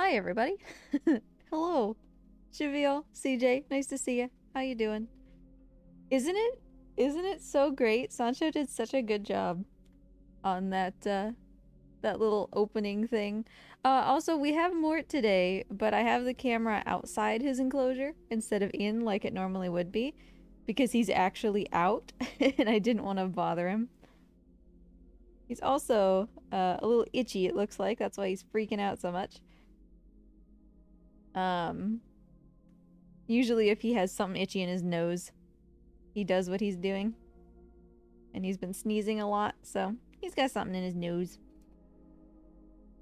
Hi, everybody. Hello. Shaviel, CJ, nice to see you. How you doing? Isn't it? Isn't it so great? Sancho did such a good job on that little opening thing. Also, we have Mort today, but I have the camera outside his enclosure instead of in like it normally would be because he's actually out and I didn't want to bother him. He's also a little itchy, it looks like. That's why he's freaking out so much. Um, Usually if he has something itchy in his nose, he does what he's doing. And he's been sneezing a lot, so he's got something in his nose.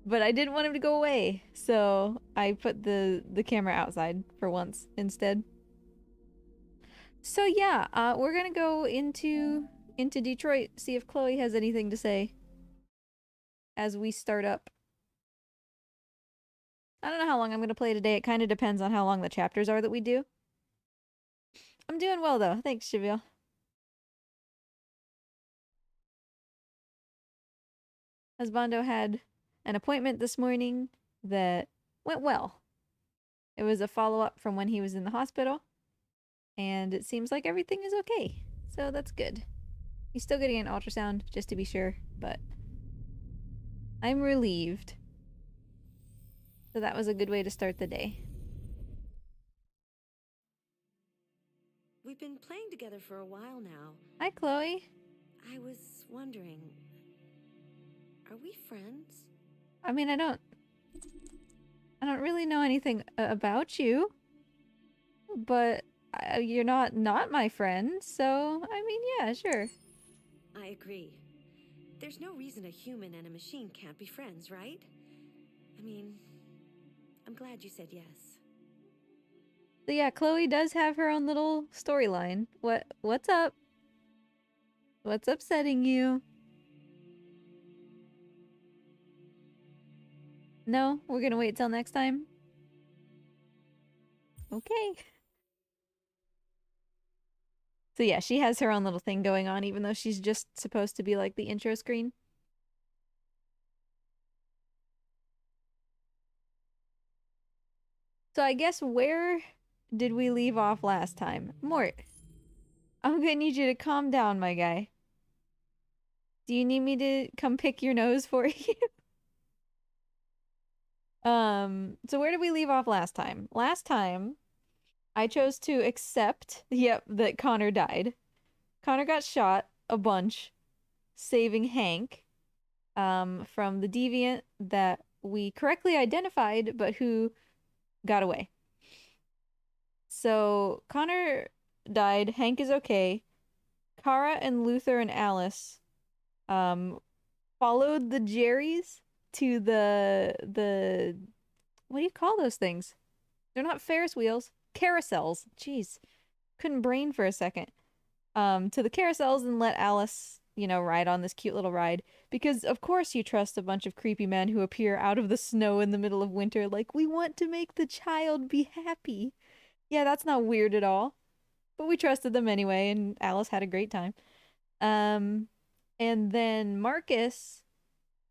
But I didn't want him to go away, so I put the camera outside for once instead. So yeah, we're gonna go into Detroit, see if Chloe has anything to say as we start up. I don't know how long I'm gonna play today. It kind of depends on how long the chapters are that we do. I'm doing well though. Thanks, Shaviel. Husbando had an appointment this morning that went well. It was a follow-up from when he was in the hospital, and it seems like everything is okay. So that's good. He's still getting an ultrasound, just to be sure, but I'm relieved. So that was a good way to start the day. We've been playing together for a while now. Hi, Chloe. I was wondering, are we friends? I mean, I don't really know anything about you, but you're not my friend, so I mean, yeah, sure. I agree. There's no reason a human and a machine can't be friends, right? I mean, I'm glad you said yes. So yeah, Chloe does have her own little storyline. What's up? What's upsetting you? No, we're gonna wait till next time. Okay. So yeah, she has her own little thing going on, even though she's just supposed to be like the intro screen. So I guess where did we leave off last time? Mort, I'm gonna need you to calm down, my guy. Do you need me to come pick your nose for you? So where did we leave off last time? Last time, I chose to accept, yep, that Connor died. Connor got shot a bunch, saving Hank, from the deviant that we correctly identified, but who got away. So Connor died. Hank is okay. Kara and Luther and Alice um followed the Jerrys to the what do you call those things? They're not Ferris wheels, carousels. Jeez, couldn't brain for a second. To the carousels and let Alice, ride on this cute little ride because of course you trust a bunch of creepy men who appear out of the snow in the middle of winter like we want to make the child be happy. Yeah, that's not weird at all. But we trusted them anyway, and Alice had a great time. Um, and then Marcus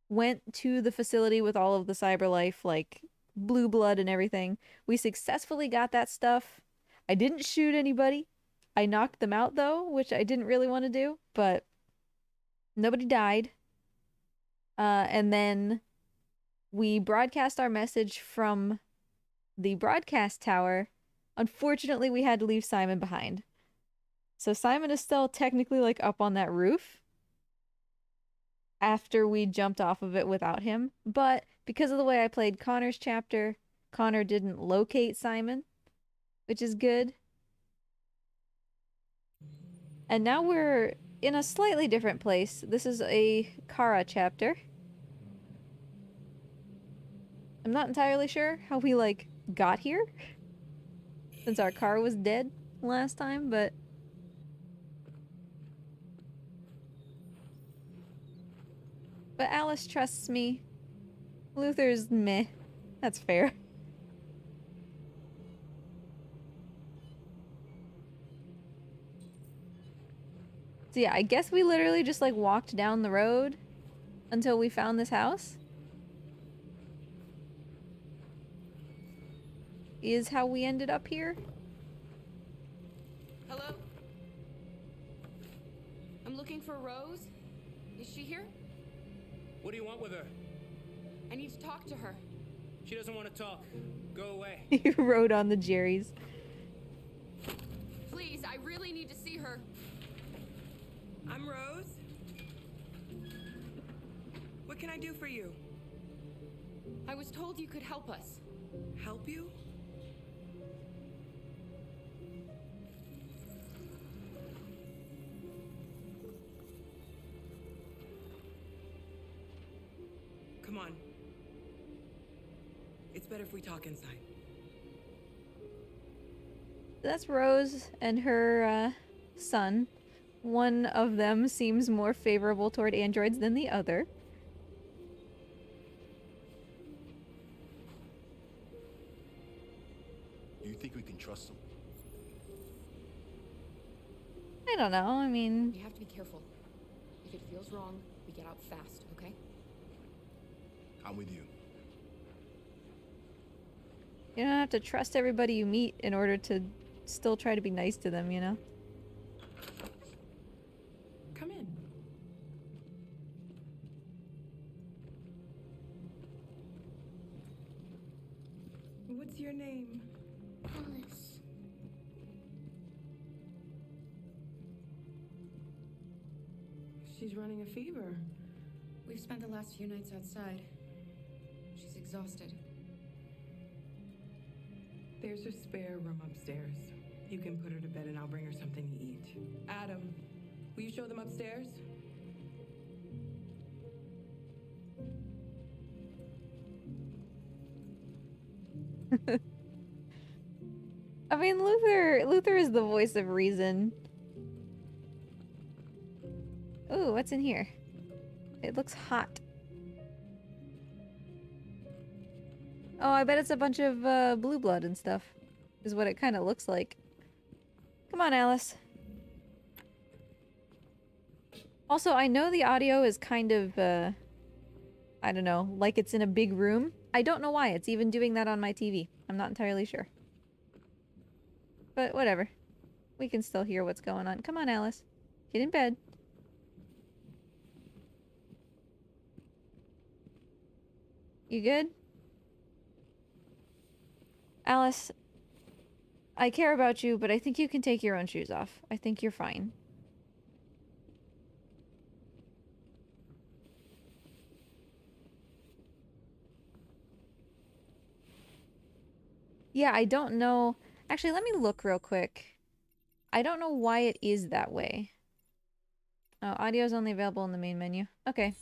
went to the facility with all of the cyber life, like blue blood and everything. We successfully got that stuff. I didn't shoot anybody. I knocked them out though, which I didn't really want to do, but nobody died. And then we broadcast our message from the broadcast tower. Unfortunately, we had to leave Simon behind. So Simon is still technically like up on that roof after we jumped off of it without him. But because of the way I played Connor's chapter, Connor didn't locate Simon, which is good. And now we're in a slightly different place. This is a Kara chapter. I'm not entirely sure how we, like, got here, since our car was dead last time, but... But Alice trusts me. Luther's meh. That's fair. So yeah, I guess we literally just, like, walked down the road until we found this house. is how we ended up here. Hello? I'm looking for Rose. Is she here? What do you want with her? I need to talk to her. She doesn't want to talk. Go away. He rode on the Jerry's. Please, I really need to see her. I'm Rose. What can I do for you? I was told you could help us. Help you? Come on. It's better if we talk inside. That's Rose and her son. One of them seems more favorable toward androids than the other. Do you think we can trust him? I don't know, I mean... We have to be careful. If it feels wrong, we get out fast, okay? I'm with you. You don't have to trust everybody you meet in order to still try to be nice to them, you know? Come in. What's your name? Alice. She's running a fever. We've spent the last few nights outside. She's exhausted. There's a spare room upstairs. You can put her to bed and I'll bring her something to eat. Adam, will you show them upstairs? I mean, Luther is the voice of reason. Ooh, what's in here? It looks hot. Oh, I bet it's a bunch of blue blood and stuff. Is what it kind of looks like. Come on, Alice. Also, I know the audio is kind of, I don't know, like it's in a big room. I don't know why it's even doing that on my TV. I'm not entirely sure. But whatever. We can still hear what's going on. Come on, Alice. Get in bed. You good? Alice, I care about you, but I think you can take your own shoes off. I think you're fine. Yeah, I don't know. Actually, let me look real quick. I don't know why it is that way. Oh, audio is only available in the main menu. Okay.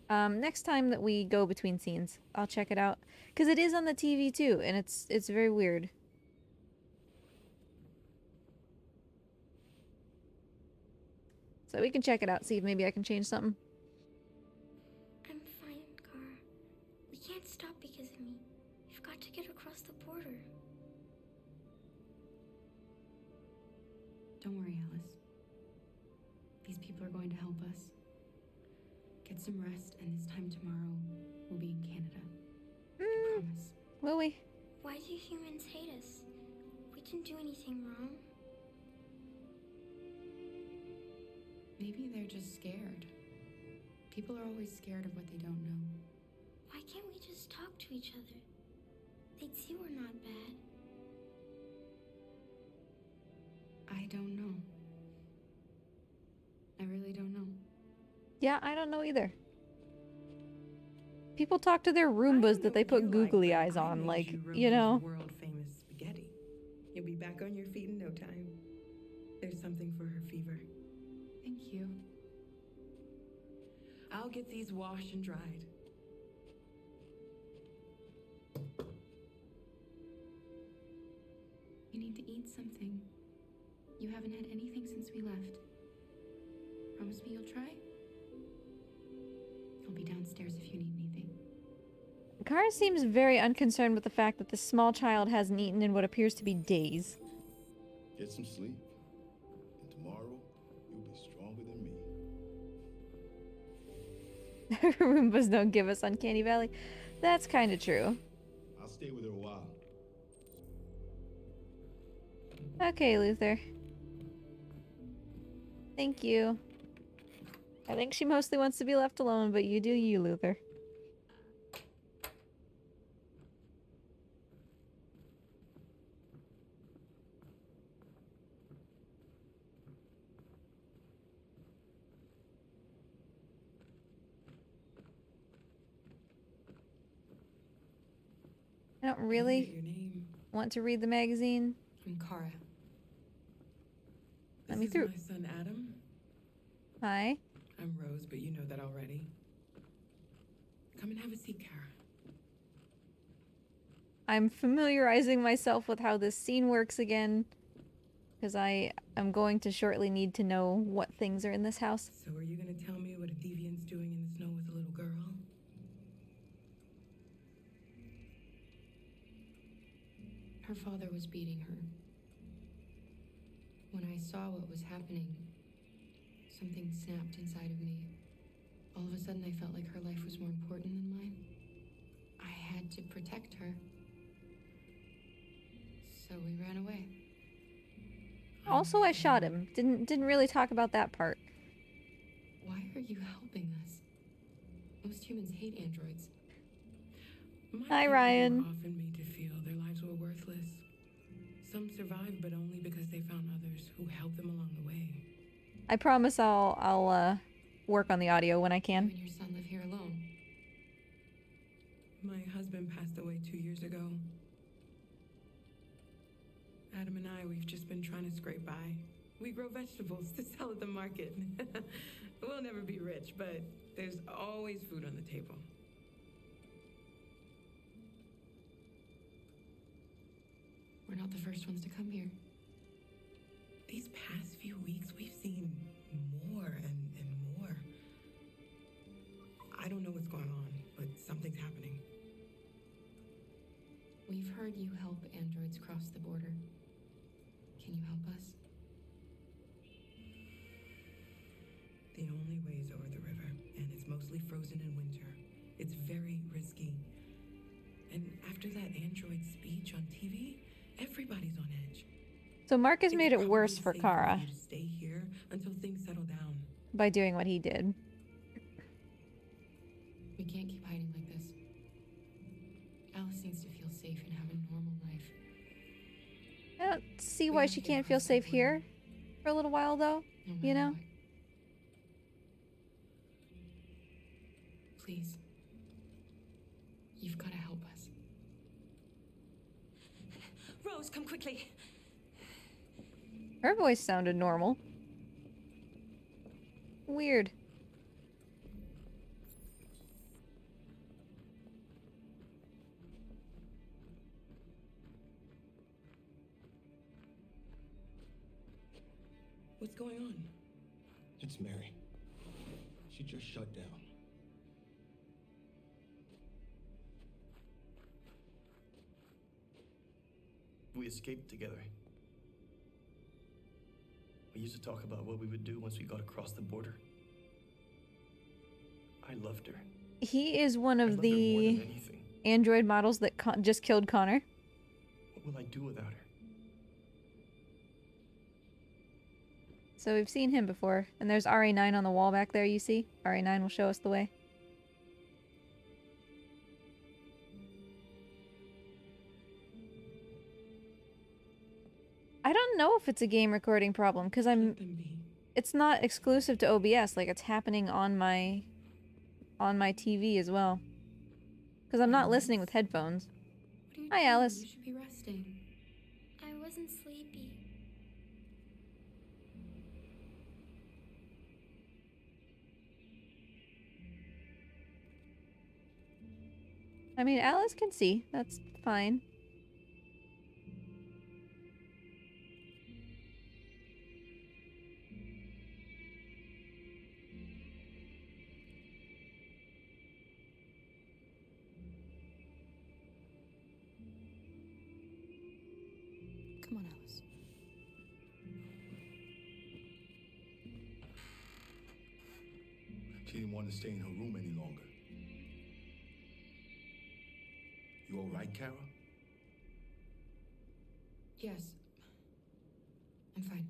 Next time that we go between scenes, I'll check it out. Because it is on the TV too, and it's very weird. So we can check it out, see if maybe I can change something. I'm fine, Kara. We can't stop because of me. We've got to get across the border. Don't worry, Alice. These people are going to help us. Get some rest, and this time tomorrow, we'll be in Canada. I promise. Will we? Why do humans hate us? We didn't do anything wrong. Maybe they're just scared. People are always scared of what they don't know. Why can't we just talk to each other? They'd see we're not bad. I don't know. I really don't know. Yeah, I don't know either. People talk to their Roombas that they put googly eyes on, like, you know. World famous spaghetti. You'll be back on your feet in no time. There's something for her fever. Thank you. I'll get these washed and dried. You need to eat something. You haven't had anything since we left. Promise me you'll try? I'll be downstairs if you need anything. Kara seems very unconcerned with the fact that this small child hasn't eaten in what appears to be days. Get some sleep. And tomorrow, you'll be stronger than me. Roombas don't give us Uncanny Valley. That's kind of true. I'll stay with her a while. Okay, Luther. Thank you. I think she mostly wants to be left alone, but you do you, Luther. I don't I didn't get really your name. want to read the magazine. I'm Kara. Let This me is through. my son Adam. Hi. I'm Rose, but you know that already. Come and have a seat, Kara. I'm familiarizing myself with how this scene works again, because I am going to shortly need to know what things are in this house. So are you gonna tell me what a deviant's doing in the snow with a little girl? Her father was beating her. When I saw what was happening, something snapped inside of me. All of a sudden, I felt like her life was more important than mine. I had to protect her. So we ran away. Also, I shot him. Didn't really talk about that part. Why are you helping us? Most humans hate androids. My Hi, people Ryan. were often made to feel their lives were worthless. Some survived, but only because they found others who helped them along the way. I promise I'll work on the audio when I You can. and your son live here alone. My husband passed away 2 years ago. Adam and we've just been trying to scrape by. We grow vegetables to sell at the market. We'll never be rich, but there's always food on the table. We're not the first ones to come here. These past few weeks, we've seen more and more. I don't know what's going on, but something's happening. We've heard you help androids cross the border. Can you help us? The only way is over the river, and it's mostly frozen in winter. It's very risky. And after that android speech on TV, everybody's on edge. So Marcus It's made it probably worse for safer Kara you to stay here until things settle down. by doing what he did. We can't keep hiding like this. Alice needs to feel safe and have a normal life. I don't see why she can't feel safe here for a little while, though. No You matter know? what. Please. You've got to help us. Rose, come quickly. Her voice sounded normal. Weird. What's going on? It's Mary. She just shut down. We escaped together. We used to talk about what we would do once we got across the border. I loved her. He is one I of loved her more than the anything. android models that just killed Connor. What will I do without her? So we've seen him before. And there's RA9 on the wall back there, you see? RA9 will show us the way. I don't know if it's a game recording problem, because Let them be. it's not exclusive to OBS, like it's happening on my TV as well. Because I'm not listening with headphones. What are you Hi, doing? Alice. You should be resting. I wasn't sleepy. I mean, Alice can see. That's fine. Come on, Alice. She didn't want to stay in her room any longer. You all right, Kara? Yes. fine.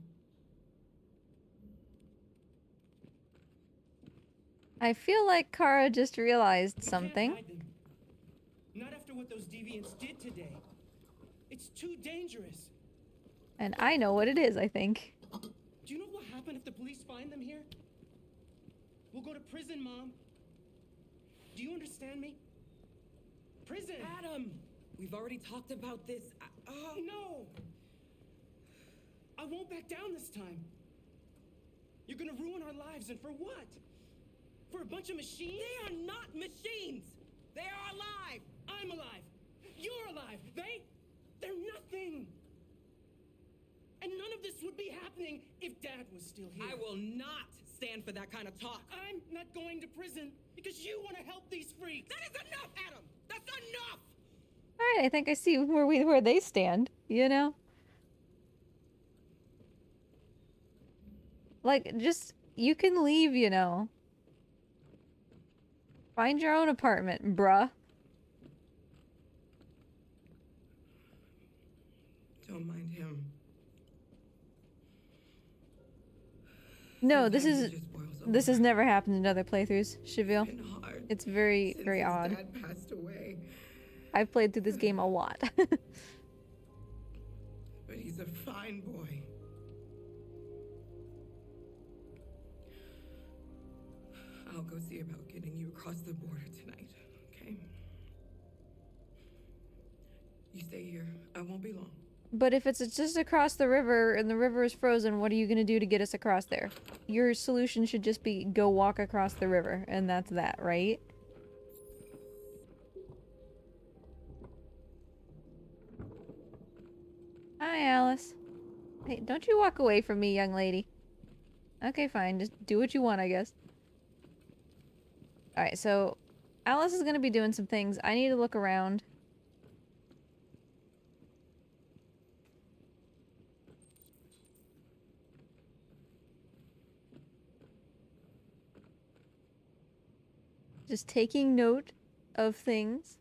I feel like Kara just realized We can't something. hide them. Not after what those deviants did today. It's too dangerous. And I know what it is, I think. Do you know what will happen if the police find them here? We'll go to prison, Mom. Do you understand me? Prison! Adam! We've already talked about this. No! I won't back down this time. You're gonna ruin our lives, and for what? For a bunch of machines? They are not machines! They are alive! I'm alive! You're alive! They're nothing! And none of this would be happening if Dad was still here. I will not stand for that kind of talk. I'm not going to prison because you want to help these freaks. That is enough, Adam! That's enough! Alright, I think I see where they stand, you know? Like, just, you can leave, you know. Find your own apartment, bruh. Don't mind him. No, Sometimes he just boils this has over. never happened in other playthroughs, Cheville. It's been hard It's very, since very his odd. Dad passed away. I've played through this game a lot. But he's a fine boy. I'll go see about getting you across the border tonight, okay? You stay here. I won't be long. But if it's just across the river and the river is frozen, what are you gonna do to get us across there? Your solution should just be go walk across the river, and that's that, right? Hi, Alice. Hey, don't you walk away from me, young lady. Okay, fine. Just do what you want, I guess. Alright, so Alice is gonna be doing some things. I need to look around. Just taking note of things.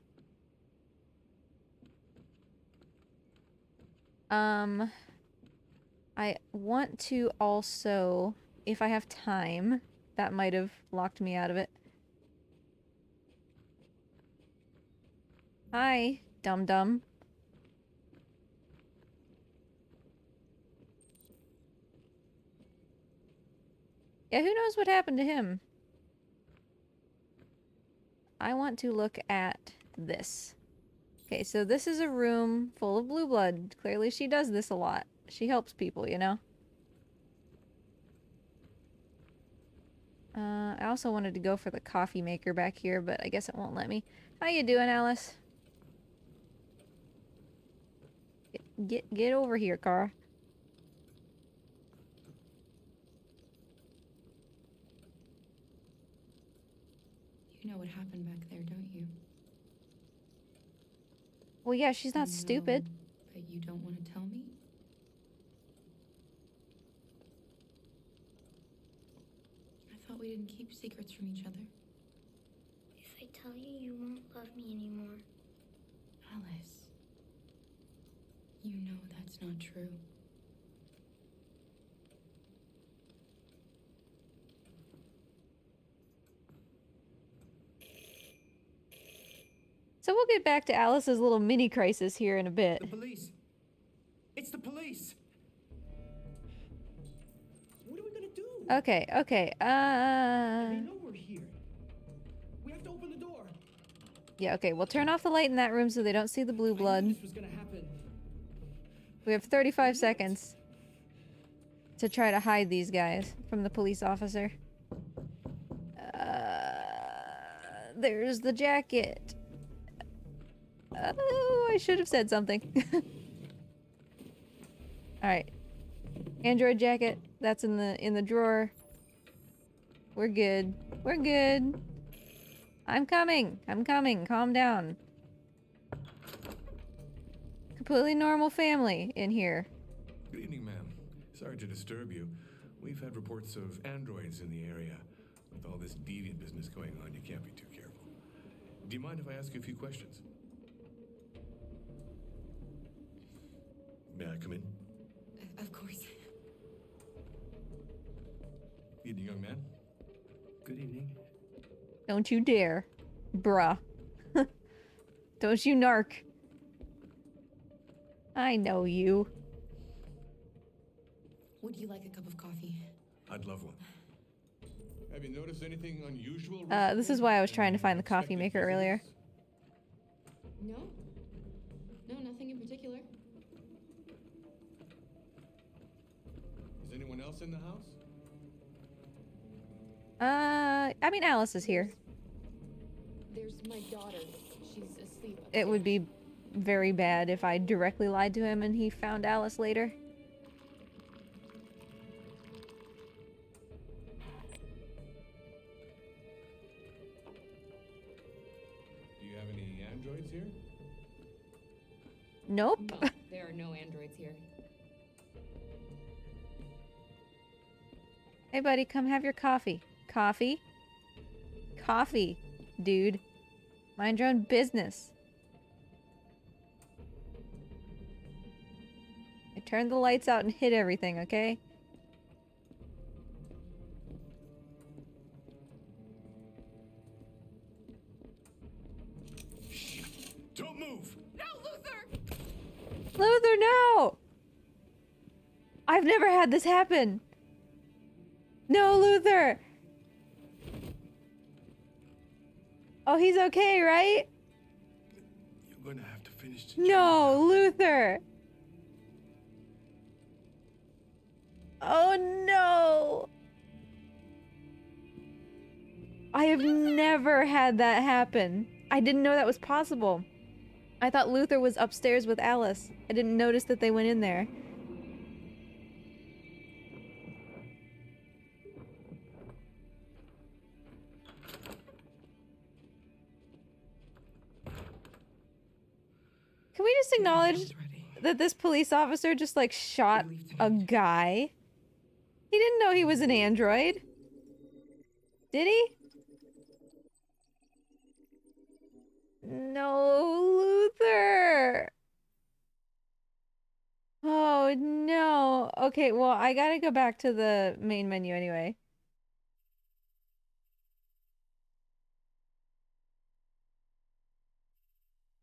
I want to also, if I have time, that might have locked me out of it. Hi, dum-dum. Yeah, who knows what happened to him? I want to look at this. Okay, so this is a room full of blue blood. Clearly she does this a lot. She helps people, you know? I also wanted to go for the coffee maker back here, but I guess it won't let me. How you doing, Alice? Get over here, Kara. You know what happened back there, don't you? Well, yeah, she's not No, stupid. But you don't want to tell me? I thought we didn't keep secrets from each other. If I tell you, you won't love me anymore. Alice. You know that's not true. So we'll get back to Alice's little mini crisis here in a bit. The police. It's the police. What are we gonna do? Okay, okay, They know we're here. We have to open the door. yeah, okay, we'll turn off the light in that room so they don't see the blue I blood. knew this was gonna happen. We have 35 seconds to try to hide these guys from the police officer. There's the jacket. Oh, I should have said something. Alright. Android jacket. That's in the drawer. We're good. We're good. I'm coming. I'm coming. Calm down. Completely normal family in here. Good evening, ma'am. Sorry to disturb you. We've had reports of androids in the area. With all this deviant business going on, you can't be too careful. Do you mind if I ask you a few questions? May I come in? Of course. Evening, young man. Good evening. Don't you dare. Bruh. Don't you narc. I know you. Would you like a cup of coffee? I'd love one. Have you noticed anything unusual? This is why I was trying to find the coffee maker earlier. No. No, nothing in particular. Is anyone else in the house? I mean, Alice is here. There's my daughter. She's asleep. It would be very bad if I directly lied to him and he found Alice later. Do you have any androids here? Nope. No, there are no androids here. Hey buddy, come have your coffee. Coffee? Coffee, dude. Mind your own business. I turned the lights out and hid everything, okay? Don't move! No, Luther! Luther, no! I've never had this happen. No, Luther! Oh, he's okay, right? You're gonna have to finish the No, Luther! Oh no! I have never had that happen. I didn't know that was possible. I thought Luther was upstairs with Alice. I didn't notice that they went in there. Can we just acknowledge that this police officer just like shot a guy? He didn't know he was an android. Did he? No, Luther. Oh no. Okay, well, I gotta go back to the main menu anyway.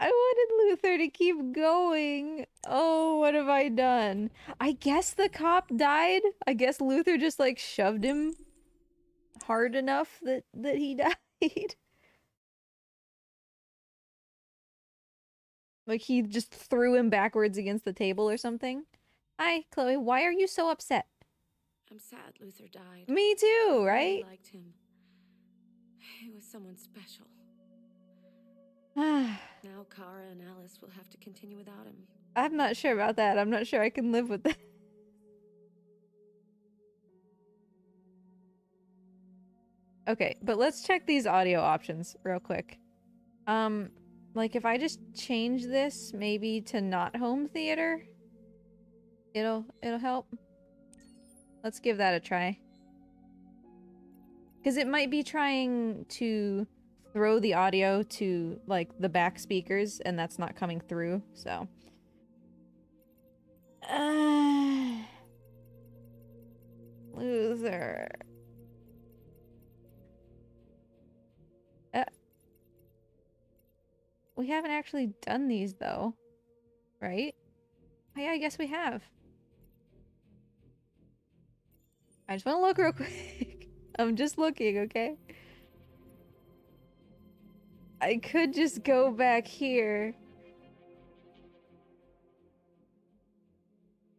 I wanted Luther to keep going. Oh, what have I done? I guess the cop died. I guess Luther just like shoved him hard enough that he died. Like he just threw him backwards against the table or something. Hi, Chloe. Why are you so upset? I'm sad Luther died. Me too, I really right? liked him. He was someone special. Now Kara and Alice will have to continue without him. I'm not sure about that. I'm not sure I can live with that. Okay, but let's check these audio options real quick. Like if I just change this maybe to not home theater, it'll help. Let's give that a try. Because it might be trying to throw the audio to like the back speakers and that's not coming through, so. Luther. We haven't actually done these though, right? Oh, yeah, I guess we have. I just want to look real quick. I'm just looking, okay? I could just go back here.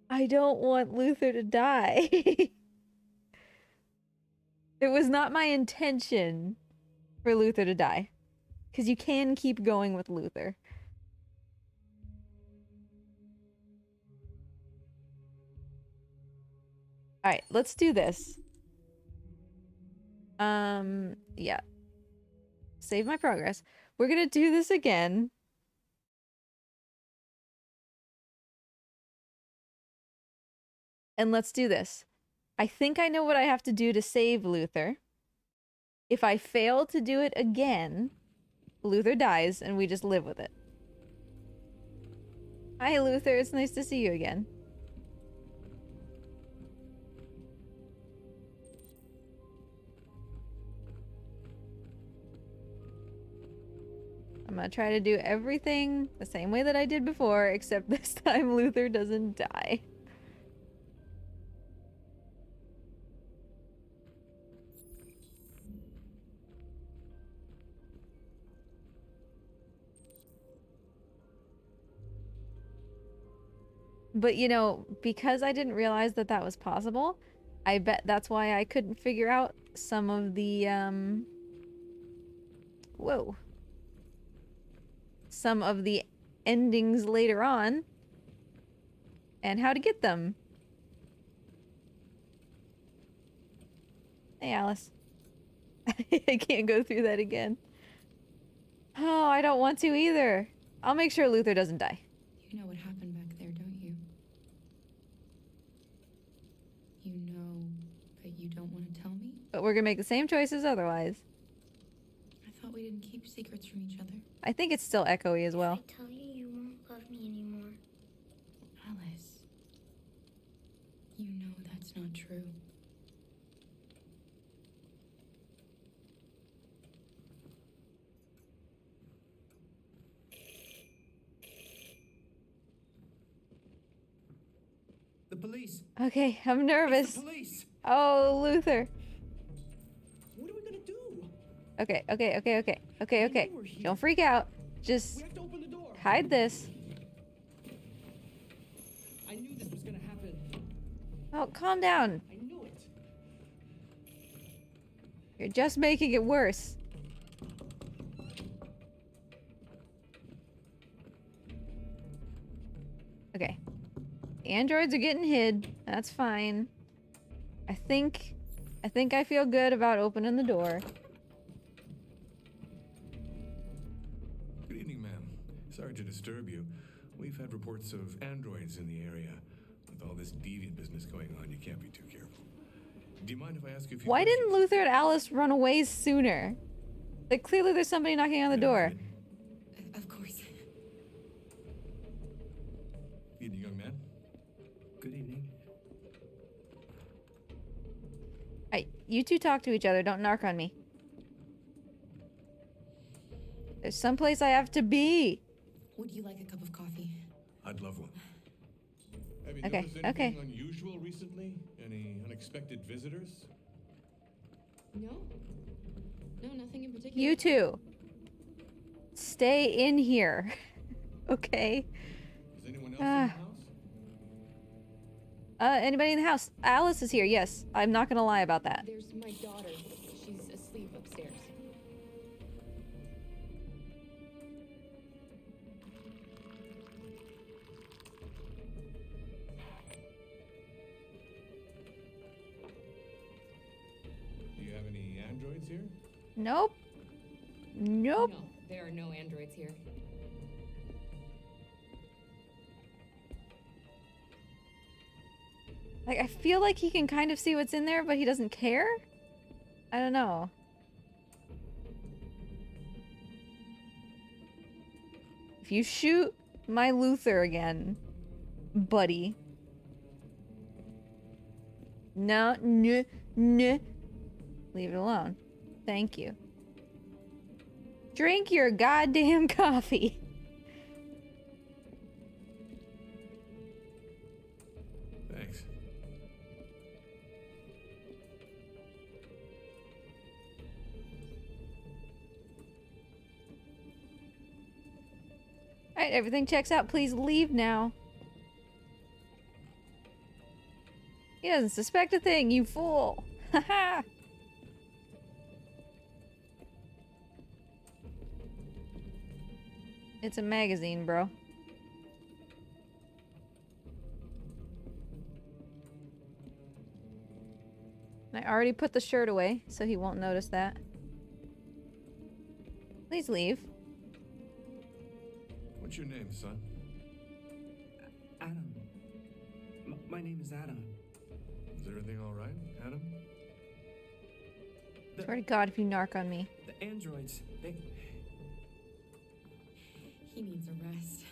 I don't want Luther to die. It was not my intention for Luther to die. Because you can keep going with Luther. Alright, let's do this. Yeah. Save my progress. We're gonna do this again. And let's do this. I think I know what I have to do to save Luther. If I fail to do it again, Luther dies and we just live with it. Hi, Luther. It's nice to see you again. gonna try to do everything the same way that I did before, except this time Luther doesn't die. But you know, because I didn't realize that that was possible, I bet that's why I couldn't figure out some of the, whoa. Some of the endings later on. And how to get them. Hey, Alice. I can't go through that again. Oh, I don't want to either. I'll make sure Luther doesn't die. You know what happened back there, don't you? You know, but you don't want to tell me? But we're gonna make the same choices otherwise. I thought we didn't keep secrets from each other. I think it's still echoey as well. If I tell you, you won't love me anymore. Alice. You know that's not true. The police. Okay, I'm It's nervous. the police. Oh, Luther. What are we gonna do? Okay. We're here. Don't freak out. We Just have to open the door. hide this. I knew this was gonna happen. Oh, calm down. I knew it. You're just making it worse. Okay. Androids are getting hid. That's fine. I think I feel good about opening the door. Good evening, ma'am. Sorry to disturb you. We've had reports of androids in the area. With all this deviant business going on, you can't be too careful. Do you mind if I ask you a few Why didn't questions? Luther and Alice run away sooner? Like, clearly there's somebody knocking on the door. Of course. Evening, young man. Good evening. Alright, you two talk to each other. Don't narc on me. There's someplace I have to be. Would you like a cup of coffee? I'd love one. Have you Okay, noticed anything okay. unusual recently? Any unexpected visitors? No. No, nothing in particular. You two. Stay in here. Okay? Is anyone else in the house? Anybody in the house? Alice is here, yes. I'm not gonna lie about that. There's my daughter. She's asleep upstairs. Do you have any androids here? Nope. Nope. No, there are no androids here. Like, I feel like he can kind of see what's in there, but he doesn't care? I don't know. If you shoot my Luther again, buddy. No, no, no. Leave it alone. Thank you. Drink your goddamn coffee. Thanks. Alright, everything checks out. Please leave now. He doesn't suspect a thing, you fool. Haha. It's a magazine, bro. I already put the shirt away, so he won't notice that. Please leave. What's your name, son? Adam. My name is Adam. Is everything all right, Adam? Swear to God if you narc on me. The androids, they... He needs a rest.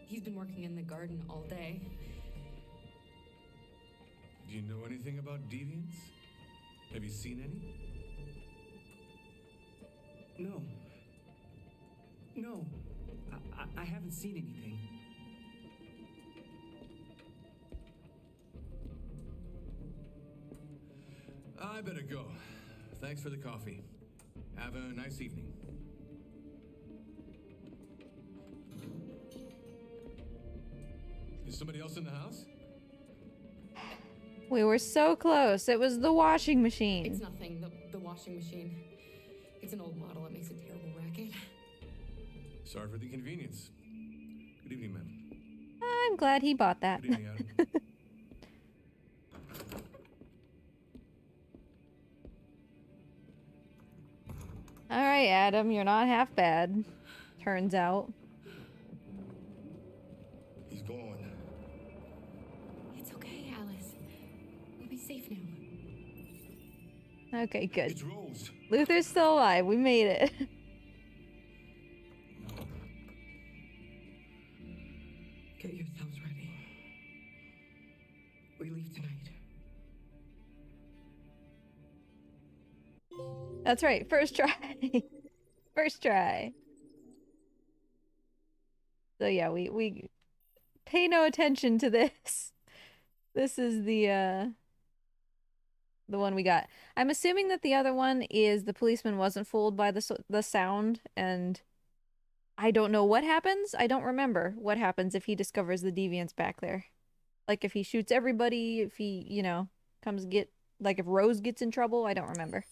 He's been working in the garden all day. Do you know anything about deviants? Have you seen any? No. No, I haven't seen anything. I better go. Thanks for the coffee. Have a nice evening. Is somebody else in the house? We were so close. It was the washing machine. It's nothing. The washing machine. It's an old model. It makes a terrible racket. Sorry for the inconvenience. Good evening, ma'am. I'm glad he bought that. Good evening, Adam. All right, Adam, you're not half bad. Turns out. He's gone. It's okay, Alice. We'll be safe now. Okay, good. It's Rose. Luther's still alive. We made it. Get yourselves ready. We leave tonight. That's right. First try. First try. So yeah, we pay no attention to this. This is the one we got. I'm assuming that the other one is the policeman wasn't fooled by the sound, and I don't know what happens. I don't remember what happens if he discovers the deviants back there. Like if he shoots everybody, if he, you know, like if Rose gets in trouble, I don't remember.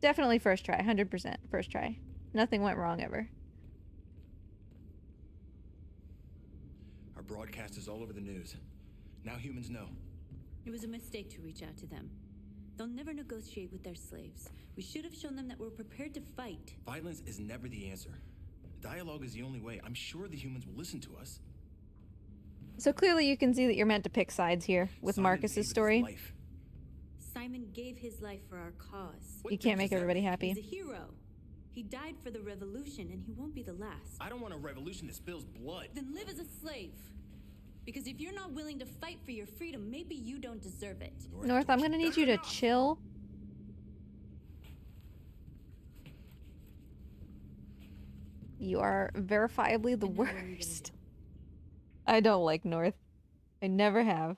Definitely first try, 100% first try. Nothing went wrong ever. Our broadcast is all over the news. Now humans know. It was a mistake to reach out to them. They'll never negotiate with their slaves. We should have shown them that we're prepared to fight. Violence is never the answer. Dialogue is the only way. I'm sure the humans will listen to us. So clearly you can see that you're meant to pick sides here with Simon Marcus's paid with his story. life. Simon gave his life for our cause. What You can't difference make does that everybody make? happy. He's a hero. He died for the revolution, and he won't be the last. I don't want a revolution that spills blood. Then live as a slave. Because if you're not willing to fight for your freedom, maybe you don't deserve it. North, I'm gonna need you to chill. You are verifiably the And now what are you gonna worst. do? I don't like North. I never have.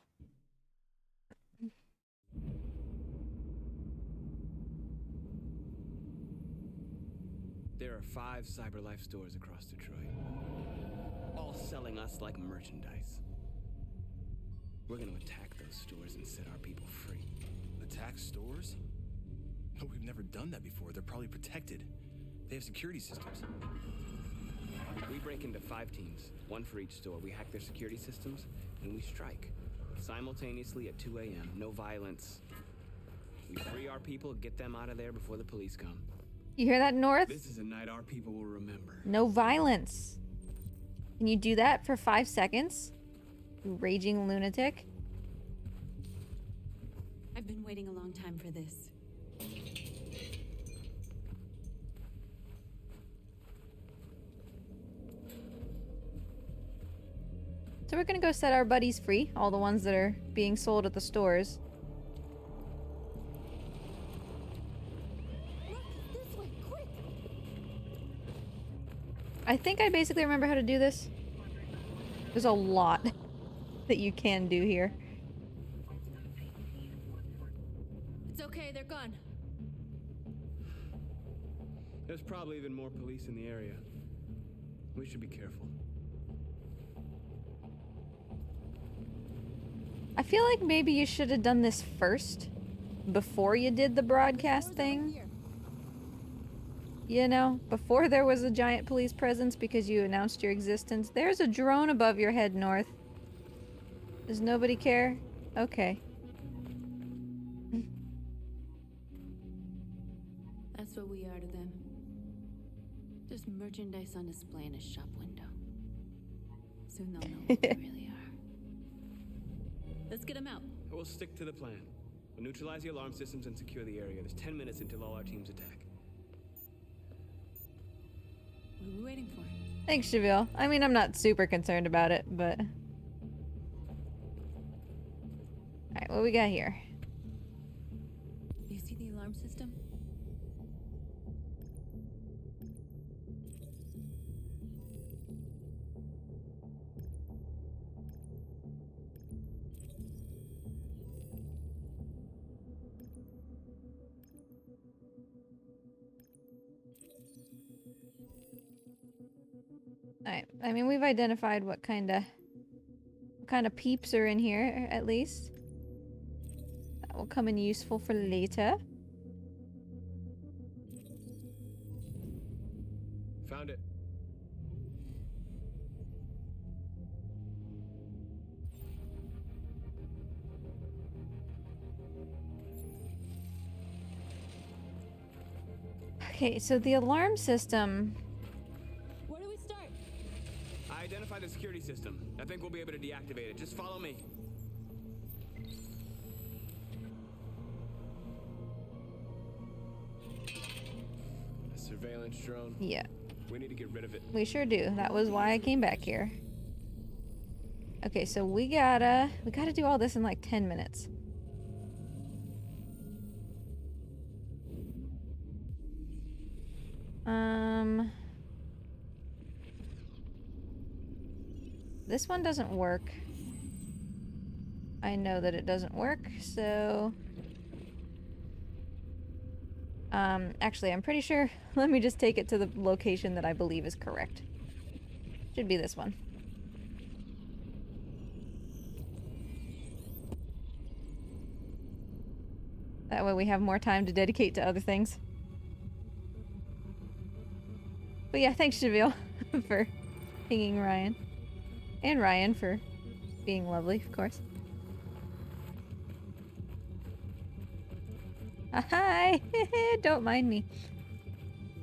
There are 5 CyberLife stores across Detroit, all selling us like merchandise. We're gonna attack those stores and set our people free. Attack stores? No, we've never done that before. They're probably protected. They have security systems. We break into 5 teams, 1 for each store. We hack their security systems, and we strike. Simultaneously at 2 a.m., no violence. We free our people, get them out of there before the police come. You hear that, North? This is a night our people will remember. No violence. Can you do that for 5 seconds? You raging lunatic. I've been waiting a long time for this. So we're gonna go set our buddies free, all the ones that are being sold at the stores. This way, quick! I think I basically remember how to do this. There's a lot that you can do here. It's okay, they're gone. There's probably even more police in the area. We should be careful. I feel like maybe you should have done this first, before you did the broadcast thing. You know, before there was a giant police presence because you announced your existence. There's a drone above your head, North. Does nobody care? Okay. That's what we are to them. Just merchandise on display in a shop window. Soon they'll know what we really are. Let's get them out. We'll stick to the plan. We'll neutralize the alarm systems and secure the area. There's 10 minutes until all our teams attack. What are we waiting for? Thanks, Cheville. I mean, I'm not super concerned about it, but... Alright, what we got here? You see the alarm system? Alright, I mean, we've identified what kind of peeps are in here, at least. That will come in useful for later. Found it. Okay, so the alarm system... Where do we start? I identified the security system. I think we'll be able to deactivate it. Just follow me. A surveillance drone. Yeah, We need to get rid of it. we sure do. That was why I came back here. Okay, so we gotta do all this in like 10 minutes. This one doesn't work. I know that it doesn't work, so... actually, I'm pretty sure... Let me just take it to the location that I believe is correct. Should be this one. That way we have more time to dedicate to other things. But yeah, thanks, Shavil, for pinging Ryan. And Ryan for being lovely, of course. Hi! Don't mind me.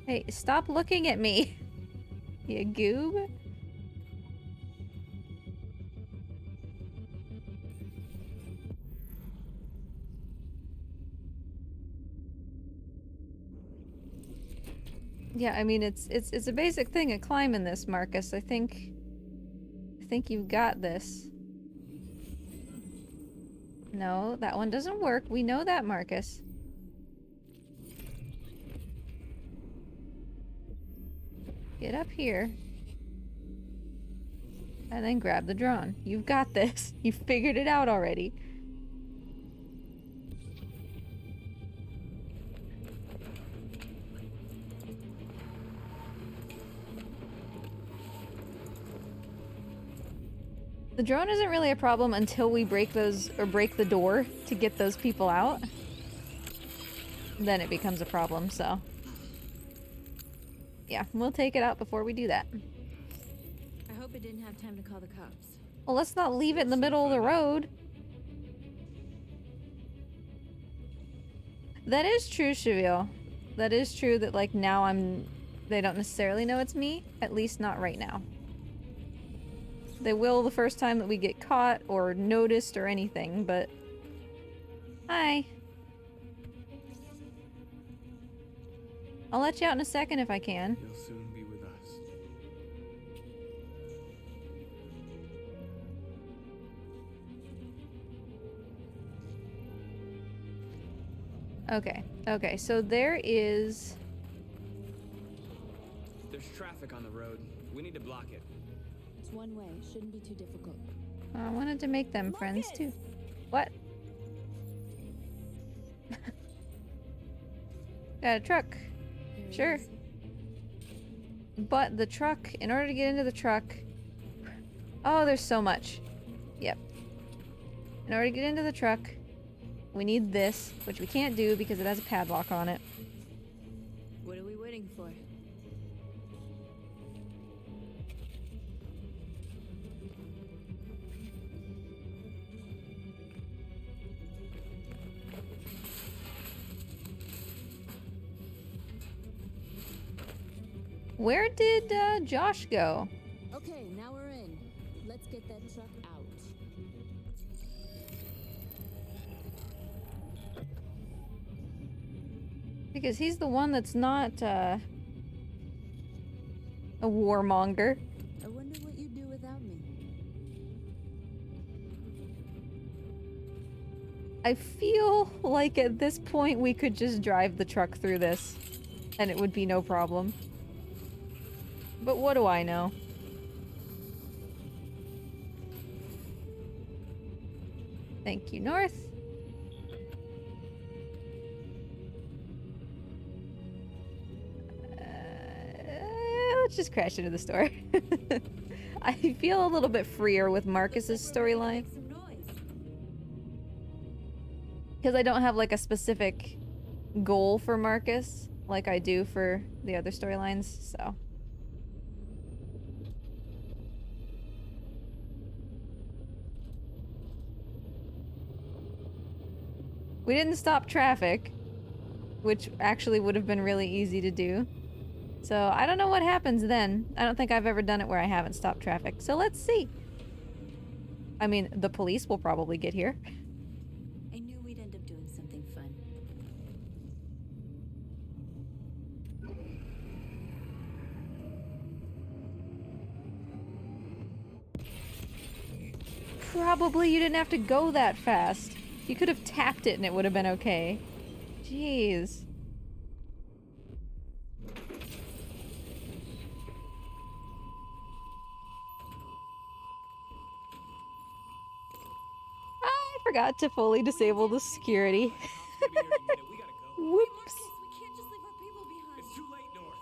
Hey, stop looking at me, you goob. Yeah, I mean, it's a basic thing of climbing this, Marcus. I think you've got this. No, that one doesn't work. We know that, Marcus. Get up here. And then grab the drone. You've got this. You figured it out already. The drone isn't really a problem until we break those, or break the door to get those people out. Then it becomes a problem, so. Yeah, we'll take it out before we do that. I hope it didn't have time to call the cops. Well, let's not leave it in the middle of the road. That is true, Shavil. That is true that, like, now they don't necessarily know it's me. At least not right now. They will the first time that we get caught or noticed or anything, but... Hi. I'll let you out in a second if I can. You'll soon be with us. Okay, so there is... There's traffic on the road. We need to block it. It's one way. Shouldn't be too difficult. I wanted to make them friends too. What? Got a truck. Sure. But the truck, in order to get into the truck... Oh, there's so much. Yep. In order to get into the truck, we need this, which we can't do because it has a padlock on it. What are we waiting for? Where did Josh go? Okay, now we're in. Let's get that truck out. Because he's the one that's not a warmonger. I wonder what you'd do without me. I feel like at this point we could just drive the truck through this and it would be no problem. But what do I know? Thank you, North. let's just crash into the store. I feel a little bit freer with Marcus's storyline. Because I don't have like a specific goal for Marcus like I do for the other storylines, so. We didn't stop traffic, which actually would have been really easy to do. So I don't know what happens then. I don't think I've ever done it where I haven't stopped traffic. So let's see. I mean, the police will probably get here. I knew we'd end up doing something fun. Probably you didn't have to go that fast. You could have tapped it and it would have been okay. Jeez. I forgot to fully disable the security. Whoops. We can't just leave our people behind. It's too late, North.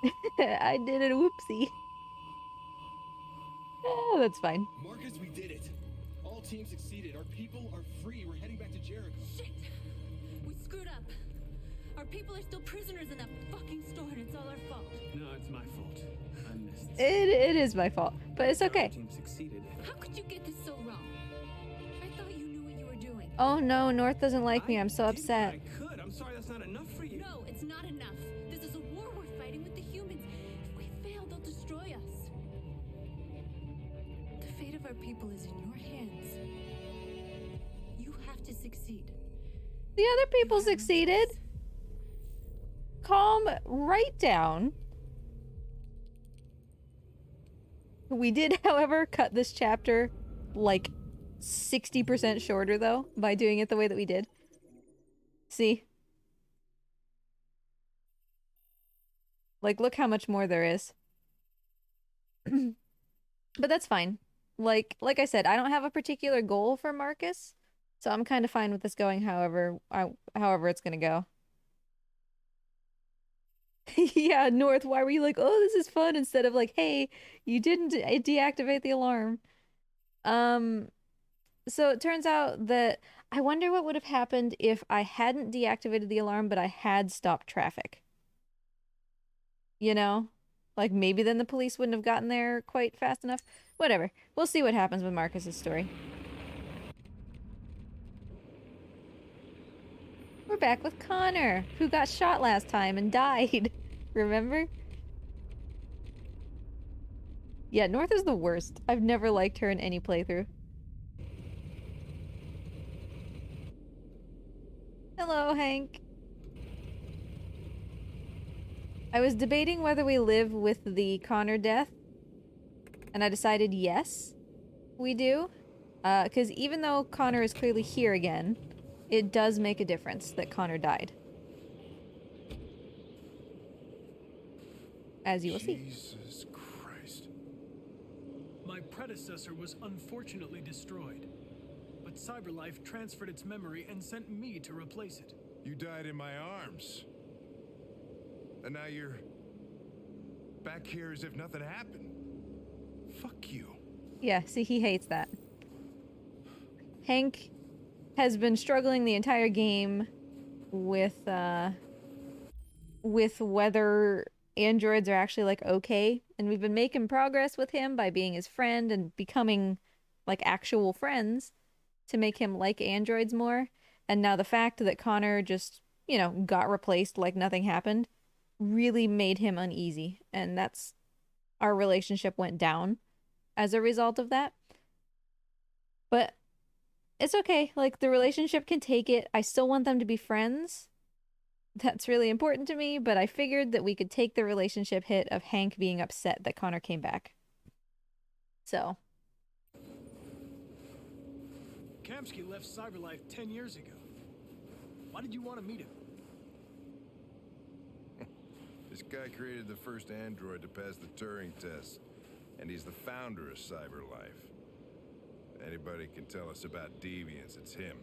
We failed. I did it, whoopsie. Oh, that's fine. Marcus, we did it. All teams succeeded. Our people are free. We're heading back to Jericho. Shit! We screwed up. Our people are still prisoners in that fucking store, and it's all our fault. No, it's my fault. I missed. It is my fault, but it's okay. Our team succeeded. How could you get this so wrong? I thought you knew what you were doing. Oh no, North doesn't like me. I'm so I did what upset. I could. I'm sorry that's not enough for you. No, it's not enough. This is a war we're fighting with the humans. If we fail, they'll destroy us. The fate of our people is in your hands. You have to succeed. The other people succeeded. Calm right down. We did, however, cut this chapter like 60% shorter though by doing it the way that we did. See? Like, look how much more there is. But that's fine. Like I said, I don't have a particular goal for Marcus, so I'm kind of fine with this going however it's gonna go. Yeah, North, why were you like, oh, this is fun, instead of like, hey, you didn't deactivate the alarm? So it turns out that I wonder what would have happened if I hadn't deactivated the alarm, but I had stopped traffic. You know? Like, maybe then the police wouldn't have gotten there quite fast enough. Whatever. We'll see what happens with Marcus's story. We're back with Connor, who got shot last time and died. Remember? Yeah, North is the worst. I've never liked her in any playthrough. Hello, Hank. I was debating whether we live with the Connor death, and I decided yes, we do. Because even though Connor is clearly here again, it does make a difference that Connor died. As you will see. Jesus Christ. My predecessor was unfortunately destroyed, but CyberLife transferred its memory and sent me to replace it. You died in my arms. And now you're back here as if nothing happened. Fuck you. Yeah, see, he hates that. Hank has been struggling the entire game with whether androids are actually like okay, and we've been making progress with him by being his friend and becoming like actual friends to make him like androids more. And now the fact that Connor just, you know, got replaced like nothing happened really made him uneasy, and that's our relationship went down as a result of that. But it's okay. Like, the relationship can take it. I still want them to be friends. That's really important to me, but I figured that we could take the relationship hit of Hank being upset that Connor came back. So. Kamsky left CyberLife 10 years ago. Why did you want to meet him? This guy created the first android to pass the Turing test, and he's the founder of CyberLife. Anybody can tell us about deviants, it's him.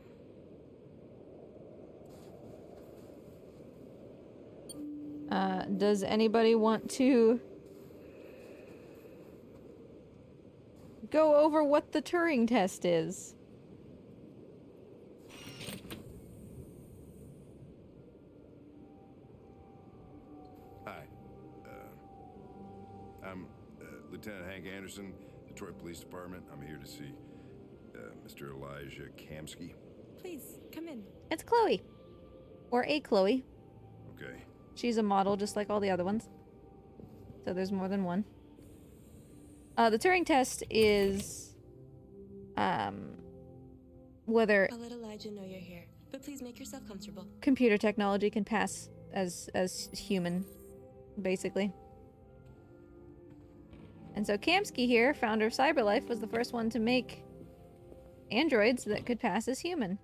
Does anybody want to go over what the Turing test is? Hi. I'm Lieutenant Hank Anderson, Detroit Police Department. I'm here to see Mr. Elijah Kamsky. Please, come in. It's Chloe. Or a Chloe. Okay. She's a model just like all the other ones. So there's more than one. The Turing test is whether I'll let Elijah know you're here, but please make yourself comfortable. computer technology can pass as human, basically. And so Kamsky here, founder of CyberLife, was the first one to make androids that could pass as human.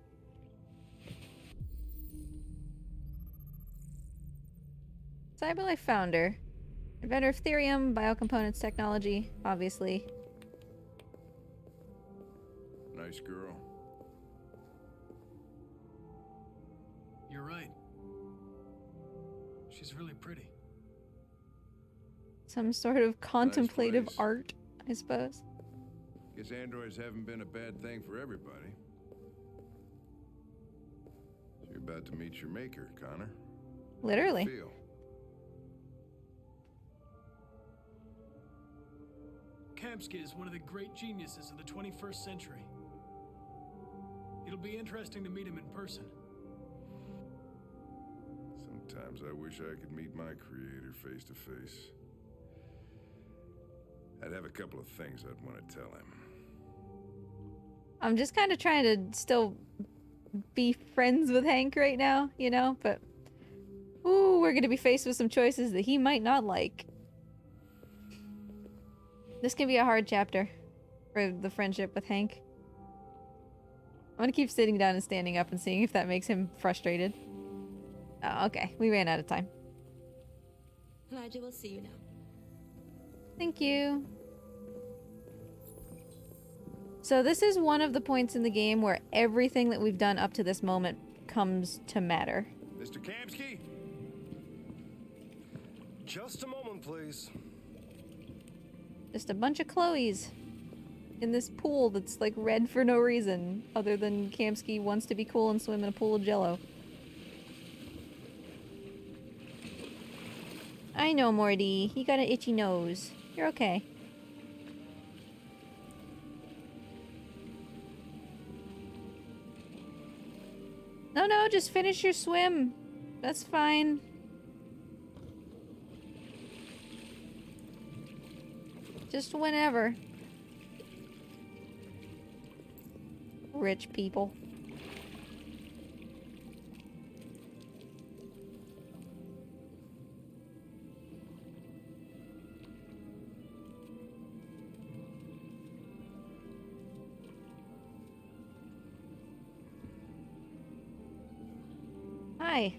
CyberLife founder, inventor of Therium, biocomponents technology, obviously. Nice girl. You're right. She's really pretty. Some sort of contemplative place. art, I suppose. Guess androids haven't been a bad thing for everybody. So you're about to meet your maker, Connor. Literally. How do you feel? Kamsky is one of the great geniuses of the 21st century. It'll be interesting to meet him in person. Sometimes I wish I could meet my creator face to face. I'd have a couple of things I'd want to tell him. I'm just kind of trying to still be friends with Hank right now, you know, but ooh, we're gonna be faced with some choices that he might not like. This can be a hard chapter for the friendship with Hank. I'm gonna keep sitting down and standing up and seeing if that makes him frustrated. Oh, okay, we ran out of time. Elijah will see you now. Thank you. So this is one of the points in the game where everything that we've done up to this moment comes to matter. Mr. Kamsky? Just a moment, please. Just a bunch of Chloes in this pool that's like red for no reason other than Kamsky wants to be cool and swim in a pool of jello. I know, Morty. You got an itchy nose. You're okay. No, just finish your swim. That's fine. Just whenever. Rich people. Hi.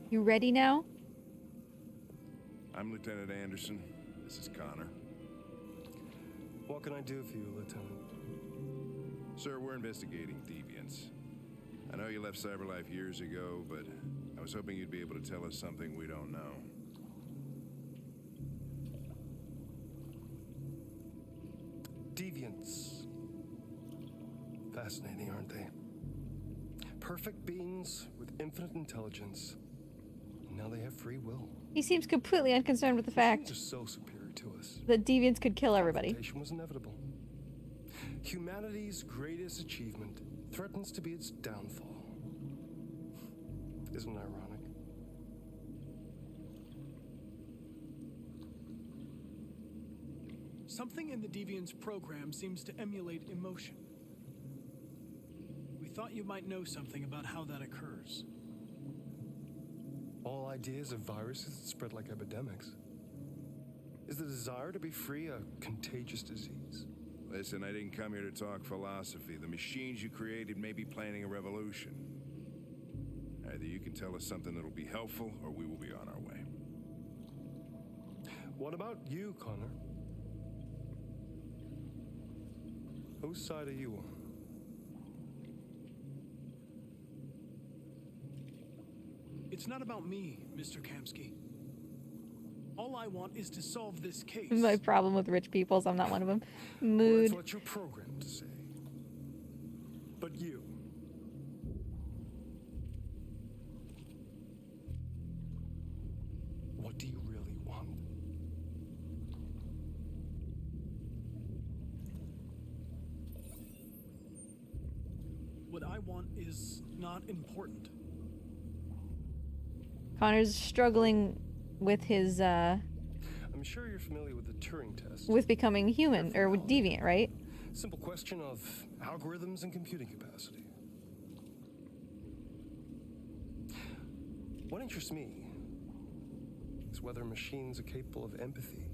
You ready now? I'm Lieutenant Anderson. This is Connor. What can I do for you, Lieutenant? Sir, we're investigating deviants. I know you left CyberLife years ago, but I was hoping you'd be able to tell us something we don't know. Deviants. Fascinating, aren't they? Perfect beings with infinite intelligence. And now they have free will. He seems completely unconcerned with the fact They're so superior to us. that deviants could kill everybody. Confrontation was inevitable. Humanity's greatest achievement threatens to be its downfall. Isn't it ironic? Something in the Deviant's program seems to emulate emotion. We thought you might know something about how that occurs. All ideas of viruses that spread like epidemics. Is the desire to be free a contagious disease? Listen, I didn't come here to talk philosophy. The machines you created may be planning a revolution. Either you can tell us something that'll be helpful, or we will be on our way. What about you, Connor? Whose side are you on? It's not about me, Mr. Kamsky. All I want is to solve this case. My problem with rich people is I'm not one of them. Well, Mood. that's what you're programmed to say. But you. What do you really want? What I want is not important. Connor's struggling with his I'm sure you're familiar with the Turing test. with becoming human or with deviant, right? Simple question of algorithms and computing capacity. What interests me is whether machines are capable of empathy.